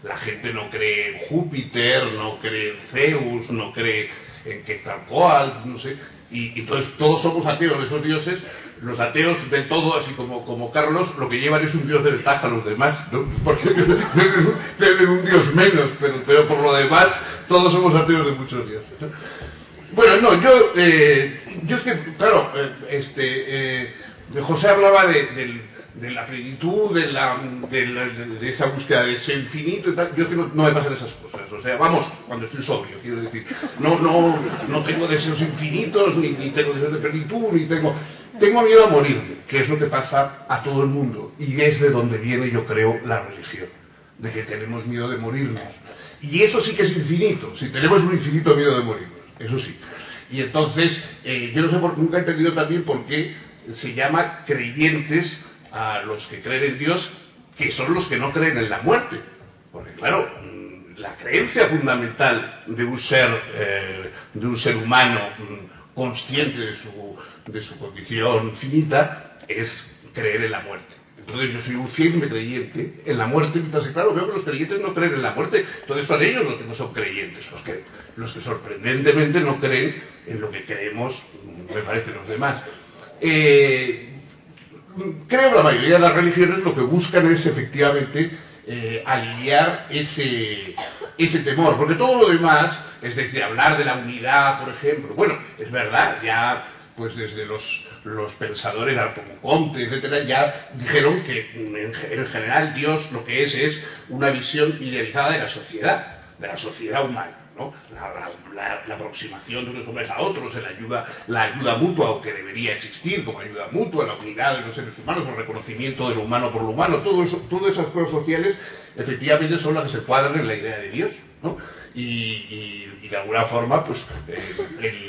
La gente no cree en Júpiter, no cree en Zeus, no cree en Quetzalcóatl, no sé. Y entonces todos somos ateos de esos dioses. Los ateos de todo, así como Carlos, lo que llevan es un dios de ventaja a los demás, ¿no? Porque tienen un dios menos, pero por lo demás todos somos ateos de muchos dioses, ¿no? Bueno, no, yo es que, claro, José hablaba de la plenitud, de esa búsqueda de ese infinito y tal. Yo es que no me pasan esas cosas. O sea, vamos, cuando estoy sobrio, quiero decir. No tengo deseos infinitos, ni tengo deseos de plenitud, ni tengo miedo a morir, que es lo que pasa a todo el mundo. Y es de donde viene, yo creo, la religión. de que tenemos miedo de morirnos. Y eso sí que es infinito, si tenemos un infinito miedo de morirnos, eso sí. Y entonces, yo no sé, nunca he entendido también por qué se llama creyentes a los que creen en Dios, que son los que no creen en la muerte. Porque claro, la creencia fundamental de un ser humano consciente de su condición finita es creer en la muerte. Entonces yo soy un firme creyente en la muerte, mientras que claro, veo que los creyentes no creen en la muerte. Entonces son ellos los que no son creyentes, los que sorprendentemente no creen en lo que creemos, me parece, los demás. Creo que la mayoría de las religiones lo que buscan es efectivamente aliviar ese temor, porque todo lo demás, es decir, hablar de la unidad, por ejemplo, bueno, es verdad, ya pues desde los pensadores como Comte, etcétera, ya dijeron que en general Dios lo que es una visión idealizada de la sociedad humana, ¿no? La aproximación de unos hombres a otros, la ayuda mutua, o que debería existir como ayuda mutua, la unidad de los seres humanos, el reconocimiento de lo humano por lo humano, todas esas cosas sociales efectivamente son las que se cuadran en la idea de Dios, ¿no? Y de alguna forma, pues,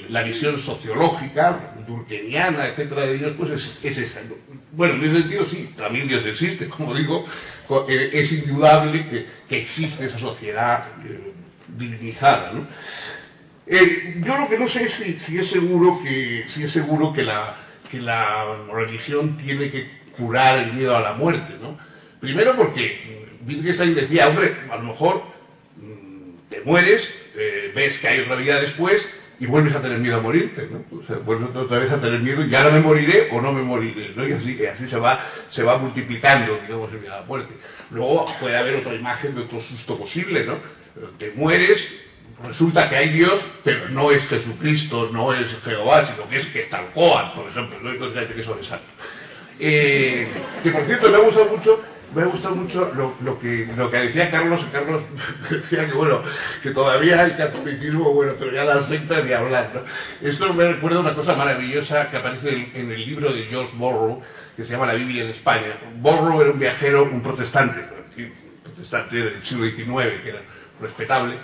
la visión sociológica, durkheimiana, etcétera, de Dios, pues es esa. Bueno, en ese sentido sí, también Dios existe, como digo, es indudable que existe esa sociedad divinizada, ¿no? Yo lo que no sé es si es seguro que la religión tiene que curar el miedo a la muerte, ¿no? Primero porque Wittgenstein decía, hombre, a lo mejor te mueres, ves que hay otra vida después y vuelves a tener miedo a morirte, ¿no? O sea, vuelves otra vez a tener miedo y ahora me moriré o no me moriré, ¿no? Y así se va multiplicando, digamos, el miedo a la muerte. Luego puede haber otra imagen de otro susto posible, ¿no? Te mueres, resulta que hay Dios, pero no es Jesucristo, no es Jehová, sino que es Quetzalcóatl, por ejemplo, ¿no? Entonces hay que son santos. Que por cierto me ha gustado mucho lo que decía Carlos. Carlos decía que bueno, que todavía hay catolicismo, bueno, pero ya la secta de hablar, ¿no? Esto me recuerda una cosa maravillosa que aparece en el libro de George Borrow, que se llama La Biblia en España. Borrow era un viajero, un protestante del siglo XIX, que era respetable,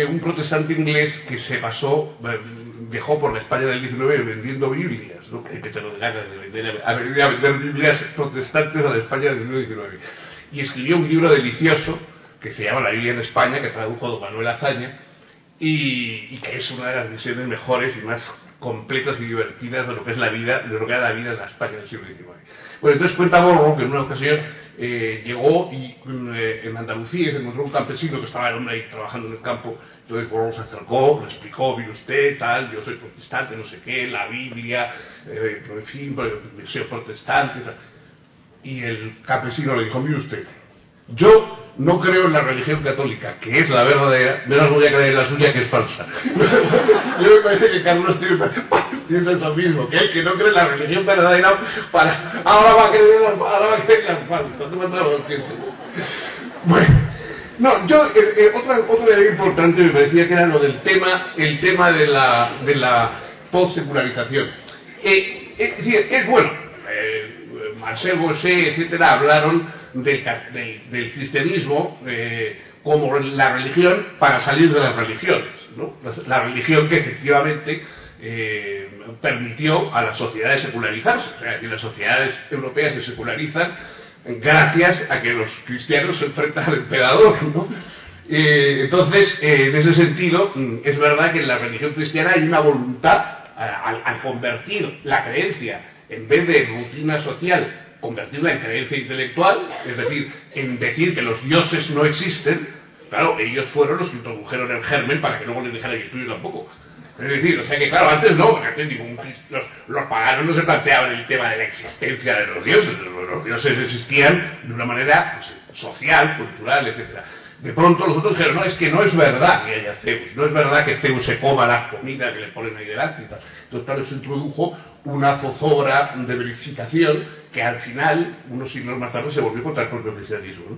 un protestante inglés que viajó por la España del XIX vendiendo Biblias, ¿no? Que te lo ganas de vender Biblias protestantes a la España del siglo XIX. Y escribió un libro delicioso que se llama La Biblia en España, que tradujo don Manuel Azaña, y que es una de las visiones mejores y más completas y divertidas de lo que es la vida, de lo que era la vida en la España del siglo XIX. Bueno, entonces cuenta Borrow que en una ocasión llegó y en Andalucía se encontró un campesino que estaba el hombre ahí trabajando en el campo. Entonces Borrow se acercó, le explicó, mire usted, tal, yo soy protestante, no sé qué, la Biblia, en fin, soy protestante, tal. Y el campesino le dijo, mire usted, yo no creo en la religión católica, que es la verdadera, menos voy a creer en la suya, que es falsa. Yo me parece que Carlos piensa eso mismo, que el que no cree en la religión verdadera, ahora va a creer en la falsa. Bueno, no, yo, otra idea importante me parecía que era lo del tema, el tema de la post-secularización. Es decir, es bueno, Marcel Bosé, etcétera, hablaron del cristianismo como la religión para salir de las religiones, ¿no? La religión que efectivamente permitió a las sociedades secularizarse. O sea, que las sociedades europeas se secularizan gracias a que los cristianos se enfrentan al emperador, ¿no? Entonces, en ese sentido, es verdad que en la religión cristiana hay una voluntad al convertir la creencia, en vez de rutina social, convertirla en creencia intelectual, es decir, en decir que los dioses no existen. Claro, ellos fueron los que introdujeron el germen para que luego les dijeran que el tuyo tampoco. Es decir, o sea que claro, antes no, porque antes los paganos no se planteaban el tema de la existencia de los dioses. Los dioses existían de una manera pues, social, cultural, etc. De pronto los otros dijeron, no, es que no es verdad que haya Zeus, no es verdad que Zeus se coma las comidas que le ponen ahí delante y tal. Entonces claro, se introdujo una zozobra de verificación que al final, unos siglos más tarde, se volvió contra el propio cristianismo, ¿no?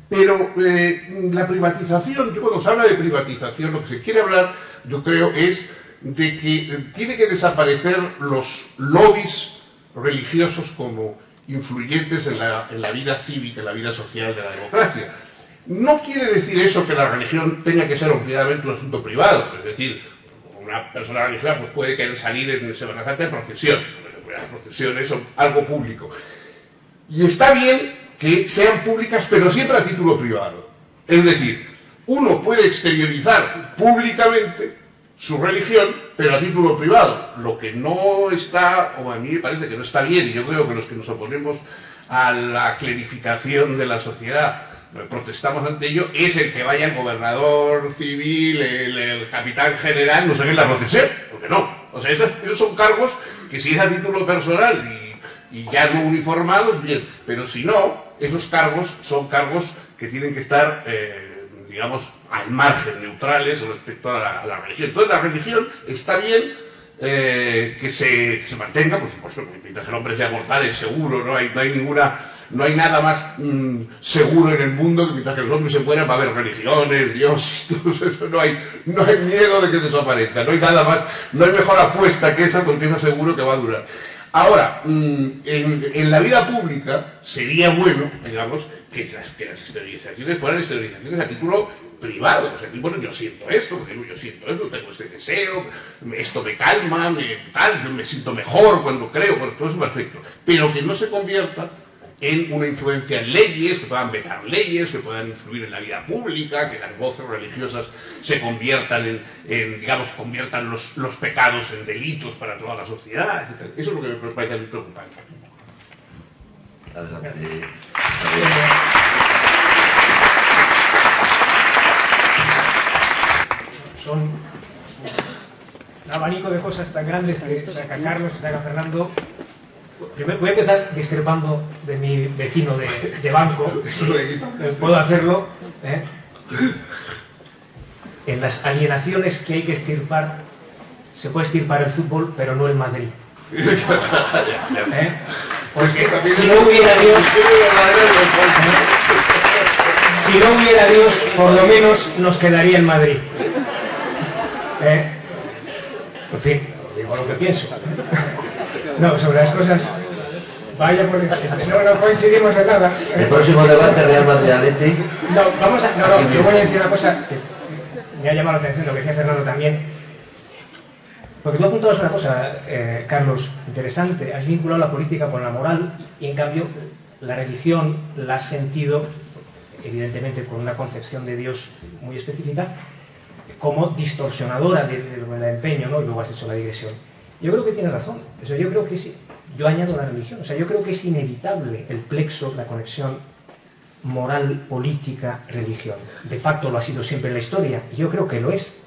Pero la privatización, cuando se habla de privatización, lo que se quiere hablar, yo creo, es de que tiene que desaparecer los lobbies religiosos como influyentes en la vida cívica, en la vida social de la democracia. No quiere decir eso que la religión tenga que ser obligadamente un asunto privado. Es decir, una persona religiosa pues, puede querer salir en Semana Santa de procesión. Las procesiones son algo público. Y está bien que sean públicas, pero siempre a título privado. Es decir, uno puede exteriorizar públicamente su religión, pero a título privado. Lo que no está, o a mí me parece que no está bien, y yo creo que los que nos oponemos a la clerificación de la sociedad, protestamos ante ello, es el que vaya el gobernador civil, el capitán general, no sé qué, en la procesión, porque no. O sea, esos son cargos que si es a título personal y ya no uniformados, bien, pero si no, esos cargos son cargos que tienen que estar, digamos, al margen, neutrales respecto a la religión. Entonces la religión está bien que se mantenga, por supuesto, mientras el hombre sea mortal es seguro, no hay nada más seguro en el mundo que mientras que los hombres se mueran va a haber religiones, Dios, todo eso, no hay miedo de que desaparezca, no hay nada más, no hay mejor apuesta que esa porque es seguro que va a durar. Ahora, en la vida pública sería bueno, digamos, que las esterilizaciones fueran esterilizaciones a título privado. O sea, bueno, yo siento esto, porque yo siento esto, tengo este deseo, esto me calma, me siento mejor cuando creo, bueno, todo eso es perfecto. Pero que no se convierta en una influencia en leyes, que puedan vetar leyes, que puedan influir en la vida pública, que las voces religiosas se conviertan conviertan los pecados en delitos para toda la sociedad, etc. Eso es lo que me parece muy preocupante. Son un abanico de cosas tan grandes que saca Carlos, que saca Fernando. Primero, voy a empezar discrepando de mi vecino de banco, si puedo hacerlo. En las alienaciones que hay que extirpar, se puede extirpar el fútbol, pero no el Madrid. Porque si no hubiera Dios, por lo menos nos quedaría el Madrid. En fin, digo lo que pienso. No, sobre las cosas. Vaya por no coincidimos en nada. El próximo debate Real Madrid-Atleti. Yo voy a decir una cosa que me ha llamado la atención, lo que decía Fernando también. Porque tú apuntabas una cosa, Carlos, interesante. Has vinculado la política con la moral y, en cambio, la religión la has sentido, evidentemente, con una concepción de Dios muy específica, como distorsionadora del empeño, ¿no? Y luego has hecho la digresión. Yo creo que tienes razón. O sea, yo creo que sí. Yo añado la religión. O sea, yo creo que es inevitable el plexo, la conexión moral, política, religión. De facto lo ha sido siempre en la historia. Y yo creo que lo es.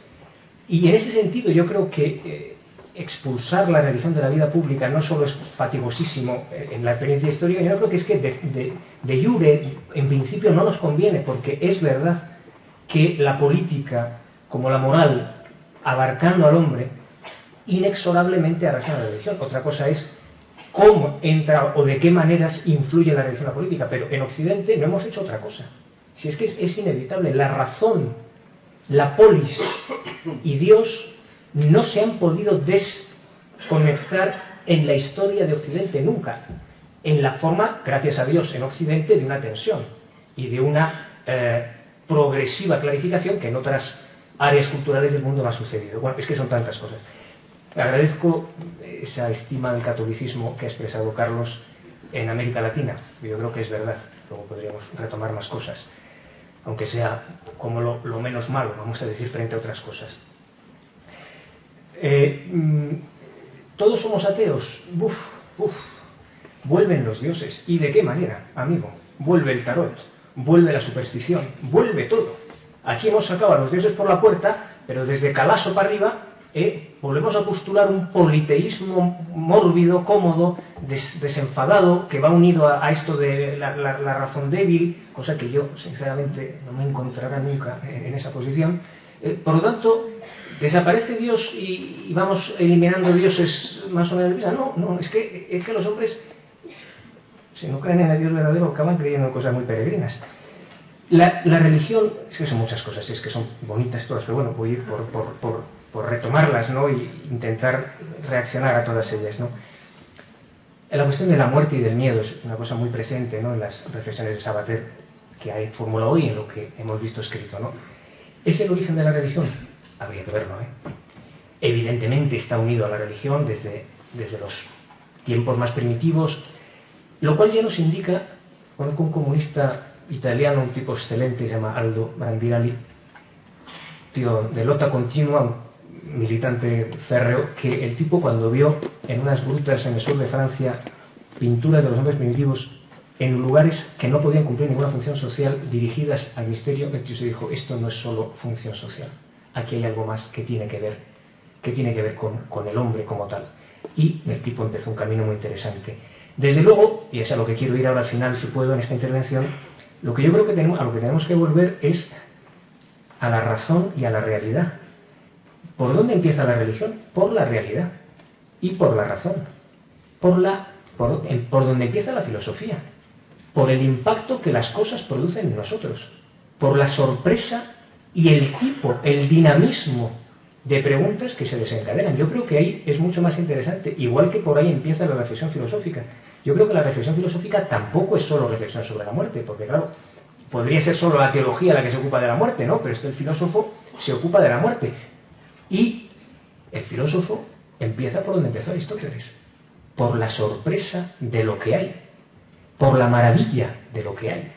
Y en ese sentido yo creo que expulsar la religión de la vida pública no solo es fatigosísimo en la experiencia histórica, yo creo que es que de jure, en principio, no nos conviene, porque es verdad que la política, como la moral, abarcando al hombre, inexorablemente arrastra la religión. Otra cosa es cómo entra o de qué maneras influye la religión en la política, pero en Occidente no hemos hecho otra cosa. Si es que es inevitable, la razón, la polis y Dios no se han podido desconectar en la historia de Occidente nunca, en la forma, gracias a Dios, en Occidente, de una tensión y de una progresiva clarificación que en otras áreas culturales del mundo no ha sucedido. Bueno, es que son tantas cosas. Agradezco esa estima del catolicismo que ha expresado Carlos en América Latina. Yo creo que es verdad. Luego podríamos retomar más cosas, aunque sea como lo menos malo, vamos a decir, frente a otras cosas. ¿Todos somos ateos? Vuelven los dioses. ¿Y de qué manera, amigo? Vuelve el tarot, vuelve la superstición, vuelve todo. Aquí hemos sacado a los dioses por la puerta, pero desde Calaso para arriba volvemos a postular un politeísmo mórbido, cómodo, desenfadado, que va unido a esto de la razón débil, cosa que yo, sinceramente, no me encontrará nunca en esa posición. Por lo tanto, ¿desaparece Dios y vamos eliminando dioses más o menos? No, es que los hombres, si no creen en el Dios verdadero, acaban creyendo en cosas muy peregrinas. La religión, es que son muchas cosas, es que son bonitas todas, pero bueno, voy a ir por retomarlas, ¿no? Y intentar reaccionar a todas ellas, ¿no? La cuestión de la muerte y del miedo es una cosa muy presente, ¿no? En las reflexiones de Sabater. que hay formulado hoy en lo que hemos visto escrito, ¿no? ¿Es el origen de la religión? Habría que verlo, ¿eh? Evidentemente está unido a la religión desde los tiempos más primitivos, lo cual ya nos indica, conozco un comunista italiano, un tipo excelente, se llama Aldo Brandirali, tío de lotta continua, un militante férreo, que el tipo cuando vio en unas grutas en el sur de Francia pinturas de los hombres primitivos en lugares que no podían cumplir ninguna función social dirigidas al misterio, el tío se dijo, esto no es solo función social, aquí hay algo más que tiene que ver con el hombre como tal. Y el tipo empezó un camino muy interesante. Desde luego, y es a lo que quiero ir ahora al final, si puedo, en esta intervención, lo que yo creo que a lo que tenemos que volver es a la razón y a la realidad. ¿Por dónde empieza la religión? Por la realidad y por la razón. Por donde empieza la filosofía. Por el impacto que las cosas producen en nosotros. Por la sorpresa y el dinamismo de preguntas que se desencadenan. Yo creo que ahí es mucho más interesante, igual que por ahí empieza la reflexión filosófica. Yo creo que la reflexión filosófica tampoco es solo reflexión sobre la muerte, porque claro, podría ser solo la teología la que se ocupa de la muerte, ¿no? Pero es que el filósofo se ocupa de la muerte. Y el filósofo empieza por donde empezó Aristóteles, por la sorpresa de lo que hay, por la maravilla de lo que hay,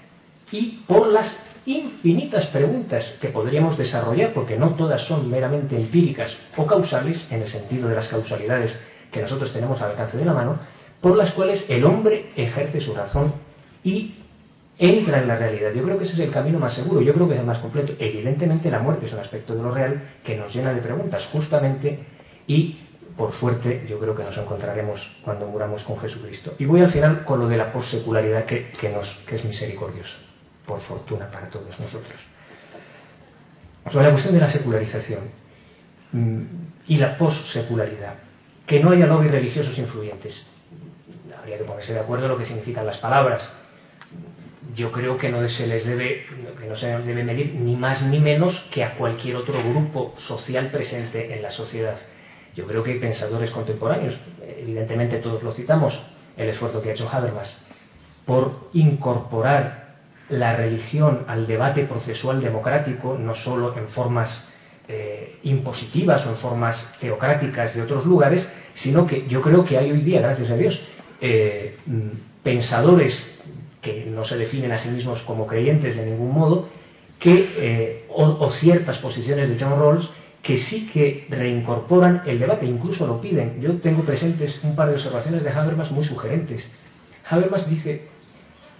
y por las infinitas preguntas que podríamos desarrollar, porque no todas son meramente empíricas o causales, en el sentido de las causalidades que nosotros tenemos al alcance de la mano, por las cuales el hombre ejerce su razón y entra en la realidad. Yo creo que ese es el camino más seguro, yo creo que es el más completo. Evidentemente la muerte es un aspecto de lo real que nos llena de preguntas, justamente, y por suerte yo creo que nos encontraremos cuando muramos con Jesucristo. Y voy al final con lo de la possecularidad que es misericordioso, por fortuna para todos nosotros. Sobre la cuestión de la secularización y la possecularidad, que no haya lobbies religiosos influyentes. Habría que ponerse de acuerdo en lo que significan las palabras. Yo creo que no se les debe medir ni más ni menos que a cualquier otro grupo social presente en la sociedad. Yo creo que hay pensadores contemporáneos, evidentemente todos lo citamos, el esfuerzo que ha hecho Habermas por incorporar la religión al debate procesual democrático, no solo en formas impositivas o en formas teocráticas de otros lugares, sino que yo creo que hay hoy día, gracias a Dios, pensadores que no se definen a sí mismos como creyentes de ningún modo, o ciertas posiciones de John Rawls que sí que reincorporan el debate, incluso lo piden. Yo tengo presentes un par de observaciones de Habermas muy sugerentes. Habermas dice,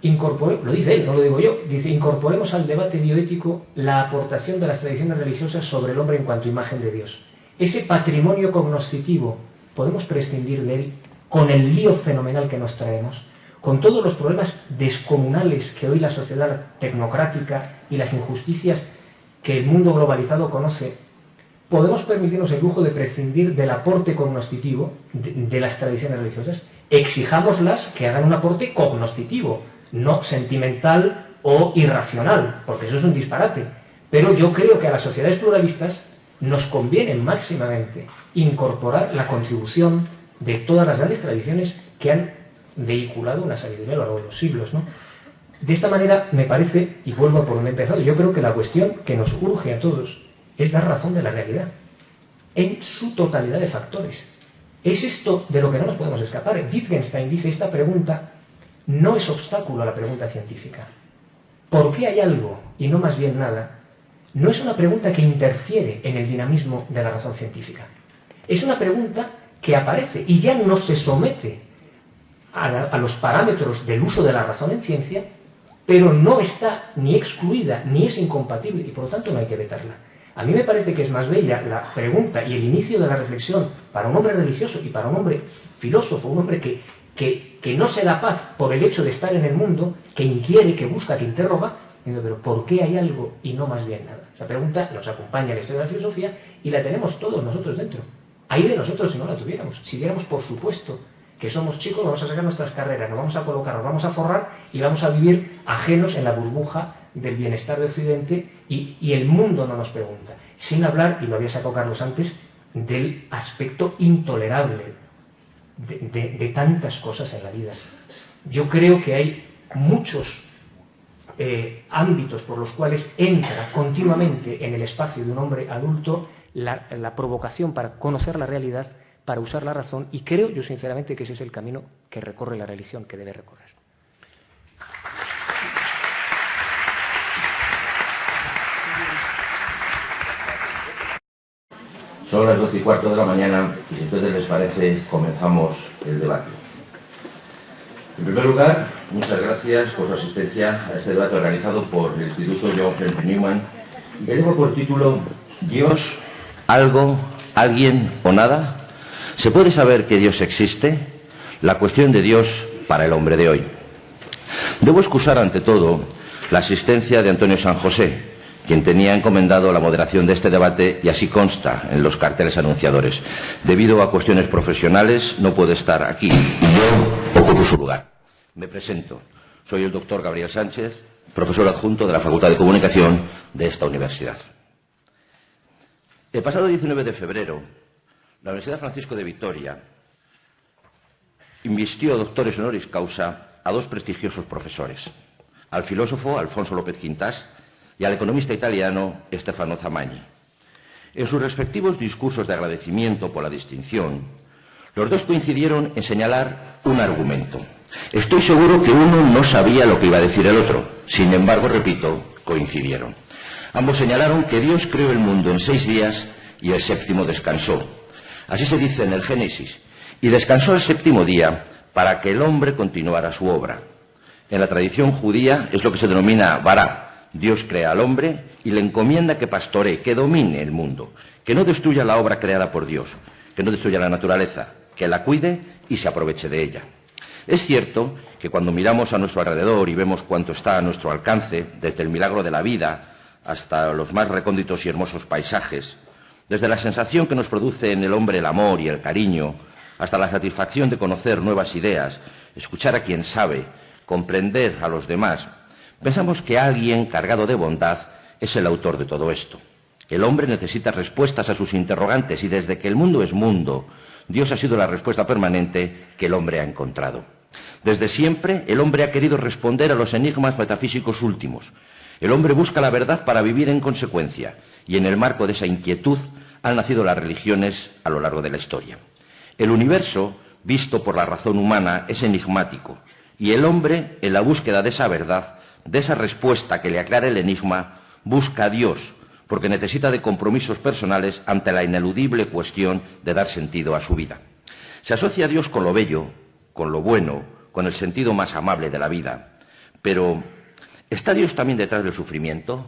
lo dice él, no lo digo yo, dice, incorporemos al debate bioético la aportación de las tradiciones religiosas sobre el hombre en cuanto a imagen de Dios. Ese patrimonio cognoscitivo, ¿podemos prescindir de él con el lío fenomenal que nos traemos? Con todos los problemas descomunales que hoy la sociedad tecnocrática y las injusticias que el mundo globalizado conoce, ¿podemos permitirnos el lujo de prescindir del aporte cognoscitivo de las tradiciones religiosas? Exijámoslas que hagan un aporte cognoscitivo, no sentimental o irracional, porque eso es un disparate. Pero yo creo que a las sociedades pluralistas nos conviene máximamente incorporar la contribución de todas las grandes tradiciones que han vehiculado una sabiduría a lo largo de los siglos, ¿no? De esta manera, me parece, y vuelvo por donde he empezado, yo creo que la cuestión que nos urge a todos es dar razón de la realidad, en su totalidad de factores. Es esto de lo que no nos podemos escapar. Wittgenstein dice, esta pregunta no es obstáculo a la pregunta científica. ¿Por qué hay algo y no más bien nada? No es una pregunta que interfiere en el dinamismo de la razón científica. Es una pregunta que aparece y ya no se somete a los parámetros del uso de la razón en ciencia, pero no está ni excluida ni es incompatible y por lo tanto no hay que vetarla. A mí me parece que es más bella la pregunta y el inicio de la reflexión para un hombre religioso y para un hombre filósofo, un hombre que no se da paz por el hecho de estar en el mundo, que inquiere, que busca, que interroga, diciendo, pero ¿por qué hay algo y no más bien nada? Esa pregunta nos acompaña en la historia de la filosofía y la tenemos todos nosotros dentro. Ahí de nosotros si no la tuviéramos. Si diéramos por supuesto que somos chicos, vamos a sacar nuestras carreras, nos vamos a colocar, nos vamos a forrar y vamos a vivir ajenos en la burbuja del bienestar de Occidente y el mundo no nos pregunta. Sin hablar, y lo había sacado Carlos antes, del aspecto intolerable de tantas cosas en la vida. Yo creo que hay muchos ámbitos por los cuales entra continuamente en el espacio de un hombre adulto la provocación para conocer la realidad, para usar la razón, y creo yo sinceramente que ese es el camino que recorre la religión, que debe recorrer. Son las 12:15 de la mañana y, si a ustedes les parece, comenzamos el debate. En primer lugar, muchas gracias por su asistencia a este debate organizado por el Instituto John Henry Newman, y que lleva por título ¿Dios, algo, alguien o nada? ¿Se puede saber que Dios existe? La cuestión de Dios para el hombre de hoy. Debo excusar ante todo la asistencia de Antonio San José, quien tenía encomendado la moderación de este debate, y así consta en los carteles anunciadores. Debido a cuestiones profesionales no puede estar aquí y yo ocupo su lugar. Me presento. Soy el doctor Gabriel Sánchez, profesor adjunto de la Facultad de Comunicación de esta universidad. El pasado 19 de febrero, la Universidad Francisco de Vitoria invistió doctores honoris causa a dos prestigiosos profesores, al filósofo Alfonso López Quintás y al economista italiano Stefano Zamagni. En sus respectivos discursos de agradecimiento por la distinción, los dos coincidieron en señalar un argumento. Estoy seguro que uno no sabía lo que iba a decir el otro. Sin embargo, repito, coincidieron. Ambos señalaron que Dios creó el mundo en 6 días y el séptimo descansó. Así se dice en el Génesis. Y descansó el séptimo día para que el hombre continuara su obra. En la tradición judía es lo que se denomina Bará. Dios crea al hombre y le encomienda que pastoree, que domine el mundo, que no destruya la obra creada por Dios, que no destruya la naturaleza, que la cuide y se aproveche de ella. Es cierto que cuando miramos a nuestro alrededor y vemos cuánto está a nuestro alcance, desde el milagro de la vida hasta los más recónditos y hermosos paisajes, desde la sensación que nos produce en el hombre el amor y el cariño, hasta la satisfacción de conocer nuevas ideas, escuchar a quien sabe, comprender a los demás, pensamos que alguien cargado de bondad es el autor de todo esto. El hombre necesita respuestas a sus interrogantes y desde que el mundo es mundo, Dios ha sido la respuesta permanente que el hombre ha encontrado. Desde siempre el hombre ha querido responder a los enigmas metafísicos últimos. El hombre busca la verdad para vivir en consecuencia y en el marco de esa inquietud han nacido las religiones a lo largo de la historia. El universo, visto por la razón humana, es enigmático y el hombre, en la búsqueda de esa verdad, de esa respuesta que le aclara el enigma, busca a Dios, porque necesita de compromisos personales ante la ineludible cuestión de dar sentido a su vida. Se asocia a Dios con lo bello, con lo bueno, con el sentido más amable de la vida. Pero, ¿está Dios también detrás del sufrimiento,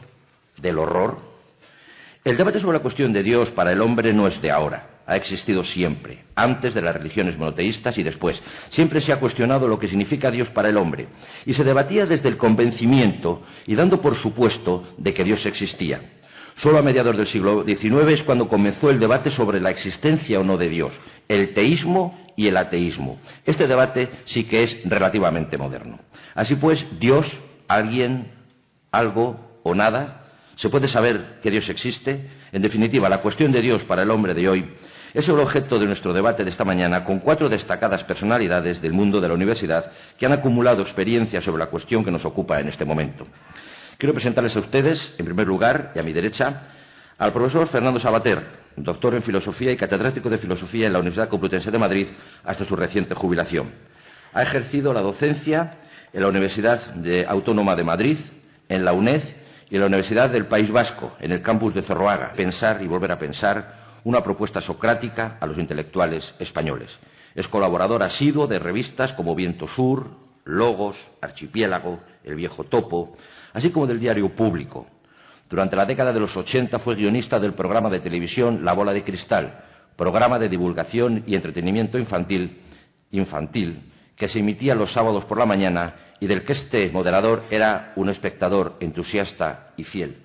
del horror? El debate sobre la cuestión de Dios para el hombre no es de ahora. Ha existido siempre, antes de las religiones monoteístas y después. Siempre se ha cuestionado lo que significa Dios para el hombre, y se debatía desde el convencimiento y dando por supuesto de que Dios existía. Solo a mediados del siglo XIX es cuando comenzó el debate sobre la existencia o no de Dios, el teísmo y el ateísmo. Este debate sí que es relativamente moderno. Así pues, Dios, alguien, algo o nada. ¿Se puede saber que Dios existe? En definitiva, la cuestión de Dios para el hombre de hoy es el objeto de nuestro debate de esta mañana con 4 destacadas personalidades del mundo de la universidad que han acumulado experiencia sobre la cuestión que nos ocupa en este momento. Quiero presentarles a ustedes, en primer lugar, y a mi derecha, al profesor Fernando Sabater, doctor en Filosofía y catedrático de Filosofía en la Universidad Complutense de Madrid hasta su reciente jubilación. Ha ejercido la docencia en la Universidad Autónoma de Madrid, en la UNED y en la Universidad del País Vasco, en el campus de Zorroaga. Pensar y volver a pensar, una propuesta socrática a los intelectuales españoles. Es colaborador asiduo de revistas como Viento Sur, Logos, Archipiélago, El Viejo Topo, así como del diario Público. Durante la década de los 80 fue guionista del programa de televisión La Bola de Cristal, programa de divulgación y entretenimiento infantil que se emitía los sábados por la mañana y del que este moderador era un espectador entusiasta y fiel.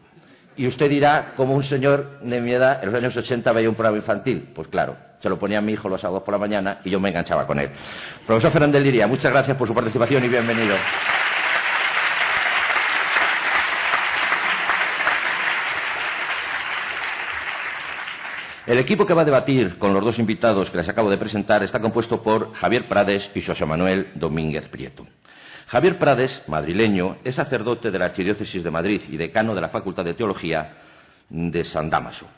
Y usted dirá, como un señor de mi edad, en los años 80 veía un programa infantil. Pues claro, se lo ponía a mi hijo los sábados por la mañana y yo me enganchaba con él. Profesor Fernández Liria, muchas gracias por su participación y bienvenido. El equipo que va a debatir con los dos invitados que les acabo de presentar está compuesto por Javier Prades y José Manuel Domínguez Prieto. Javier Prades, madrileño, es sacerdote de la Archidiócesis de Madrid y decano de la Facultad de Teología de San Dámaso.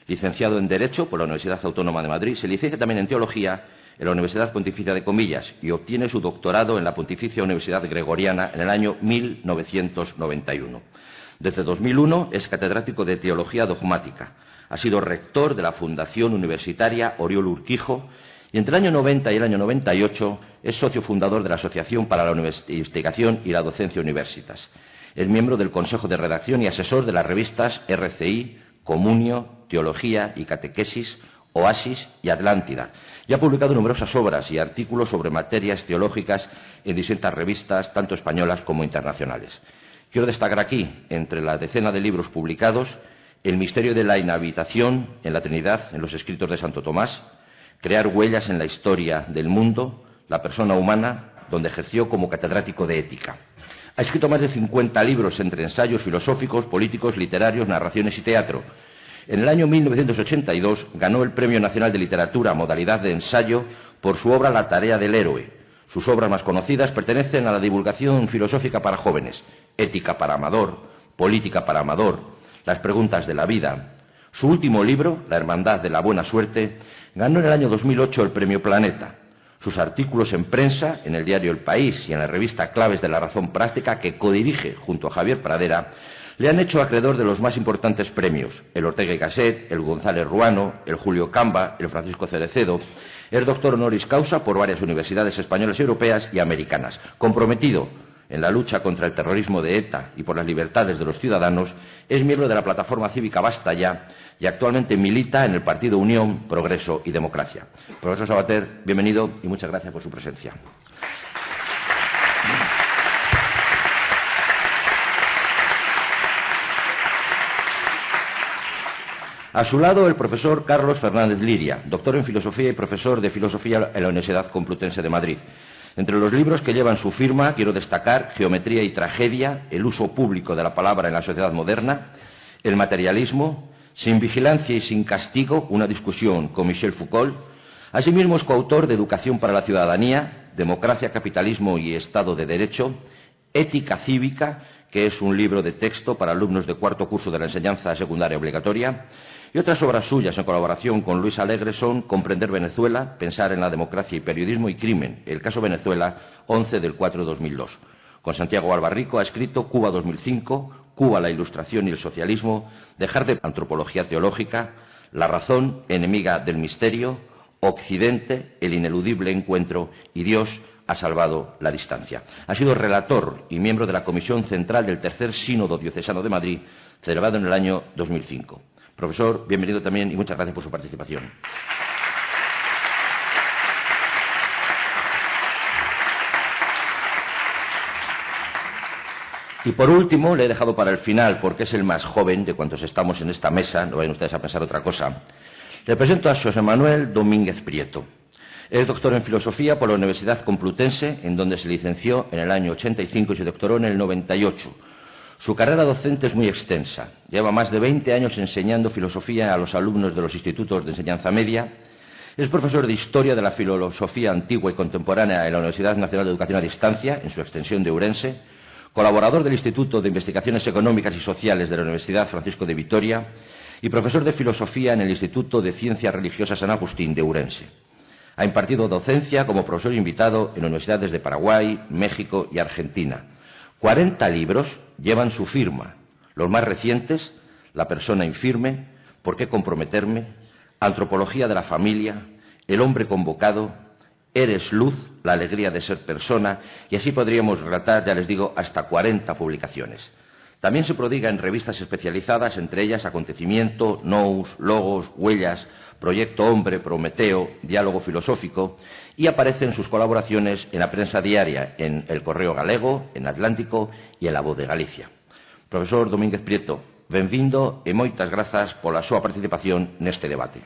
Licenciado en Derecho por la Universidad Autónoma de Madrid, se licencia también en Teología en la Universidad Pontificia de Comillas y obtiene su doctorado en la Pontificia Universidad Gregoriana en el año 1991. Desde 2001 es catedrático de Teología Dogmática. Ha sido rector de la Fundación Universitaria Oriol Urquijo y entre el año 90 y el año 98 es socio fundador de la Asociación para la Investigación y la Docencia Universitas. Es miembro del Consejo de Redacción y asesor de las revistas RCI, Comunio, Teología y Catequesis, Oasis y Atlántida, y ha publicado numerosas obras y artículos sobre materias teológicas en distintas revistas, tanto españolas como internacionales. Quiero destacar aquí, entre la decena de libros publicados, El misterio de la inhabitación en la Trinidad, en los escritos de Santo Tomás, Crear huellas en la historia del mundo, La persona humana, donde ejerció como catedrático de ética. Ha escrito más de 50 libros entre ensayos filosóficos, políticos, literarios, narraciones y teatro. En el año 1982 ganó el Premio Nacional de Literatura, modalidad de ensayo, por su obra La tarea del héroe. Sus obras más conocidas pertenecen a la divulgación filosófica para jóvenes, Ética para Amador, Política para Amador, Las preguntas de la vida. Su último libro, La hermandad de la buena suerte, ganó en el año 2008 el Premio Planeta. Sus artículos en prensa, en el diario El País y en la revista Claves de la Razón Práctica, que codirige junto a Javier Pradera, le han hecho acreedor de los más importantes premios, el Ortega y Gasset, el González Ruano, el Julio Camba, el Francisco Cerecedo. Es doctor honoris causa por varias universidades españolas, europeas y americanas. Comprometido en la lucha contra el terrorismo de ETA y por las libertades de los ciudadanos, es miembro de la plataforma cívica Basta Ya y actualmente milita en el partido Unión, Progreso y Democracia. Profesor Sabater, bienvenido y muchas gracias por su presencia. A su lado, el profesor Carlos Fernández Liria, doctor en Filosofía y profesor de Filosofía en la Universidad Complutense de Madrid. Entre los libros que llevan su firma, quiero destacar Geometría y Tragedia, el uso público de la palabra en la sociedad moderna, El materialismo, Sin vigilancia y sin castigo, una discusión con Michel Foucault. Asimismo es coautor de Educación para la ciudadanía, Democracia, capitalismo y Estado de Derecho, Ética cívica, que es un libro de texto para alumnos de cuarto curso de la enseñanza secundaria obligatoria, y otras obras suyas en colaboración con Luis Alegre son Comprender Venezuela, Pensar en la democracia y periodismo y crimen, el caso Venezuela, 11 del 4 de 2002. Con Santiago Albarrico ha escrito Cuba 2005, Cuba, la ilustración y el socialismo, Dejar de antropología teológica, La razón, enemiga del misterio, Occidente, el ineludible encuentro y Dios ha salvado la distancia. Ha sido relator y miembro de la Comisión Central del Tercer Sínodo Diocesano de Madrid, celebrado en el año 2005. Profesor, bienvenido también y muchas gracias por su participación. Y por último, le he dejado para el final, porque es el más joven de cuantos estamos en esta mesa, no vayan ustedes a pensar otra cosa. Le presento a José Manuel Domínguez Prieto. Es doctor en Filosofía por la Universidad Complutense, en donde se licenció en el año 85 y se doctoró en el 98. Su carrera docente es muy extensa. Lleva más de 20 años enseñando filosofía a los alumnos de los institutos de enseñanza media. Es profesor de Historia de la Filosofía Antigua y Contemporánea en la Universidad Nacional de Educación a Distancia, en su extensión de Ourense. Colaborador del Instituto de Investigaciones Económicas y Sociales de la Universidad Francisco de Vitoria. Y profesor de Filosofía en el Instituto de Ciencias Religiosas San Agustín de Ourense. Ha impartido docencia como profesor invitado en universidades de Paraguay, México y Argentina. 40 libros llevan su firma. Los más recientes, La persona infirme, ¿Por qué comprometerme?, Antropología de la familia, El hombre convocado, Eres luz, la alegría de ser persona, y así podríamos relatar, ya les digo, hasta 40 publicaciones. También se prodiga en revistas especializadas, entre ellas Acontecimiento, Nous, Logos, Huellas, Proyecto Hombre, Prometeo, Diálogo Filosófico, y aparece en sus colaboraciones en la prensa diaria, en El Correo Galego, en Atlántico y en La Voz de Galicia. Profesor Domínguez Prieto, benvindo e moitas grazas pola súa participación neste debate.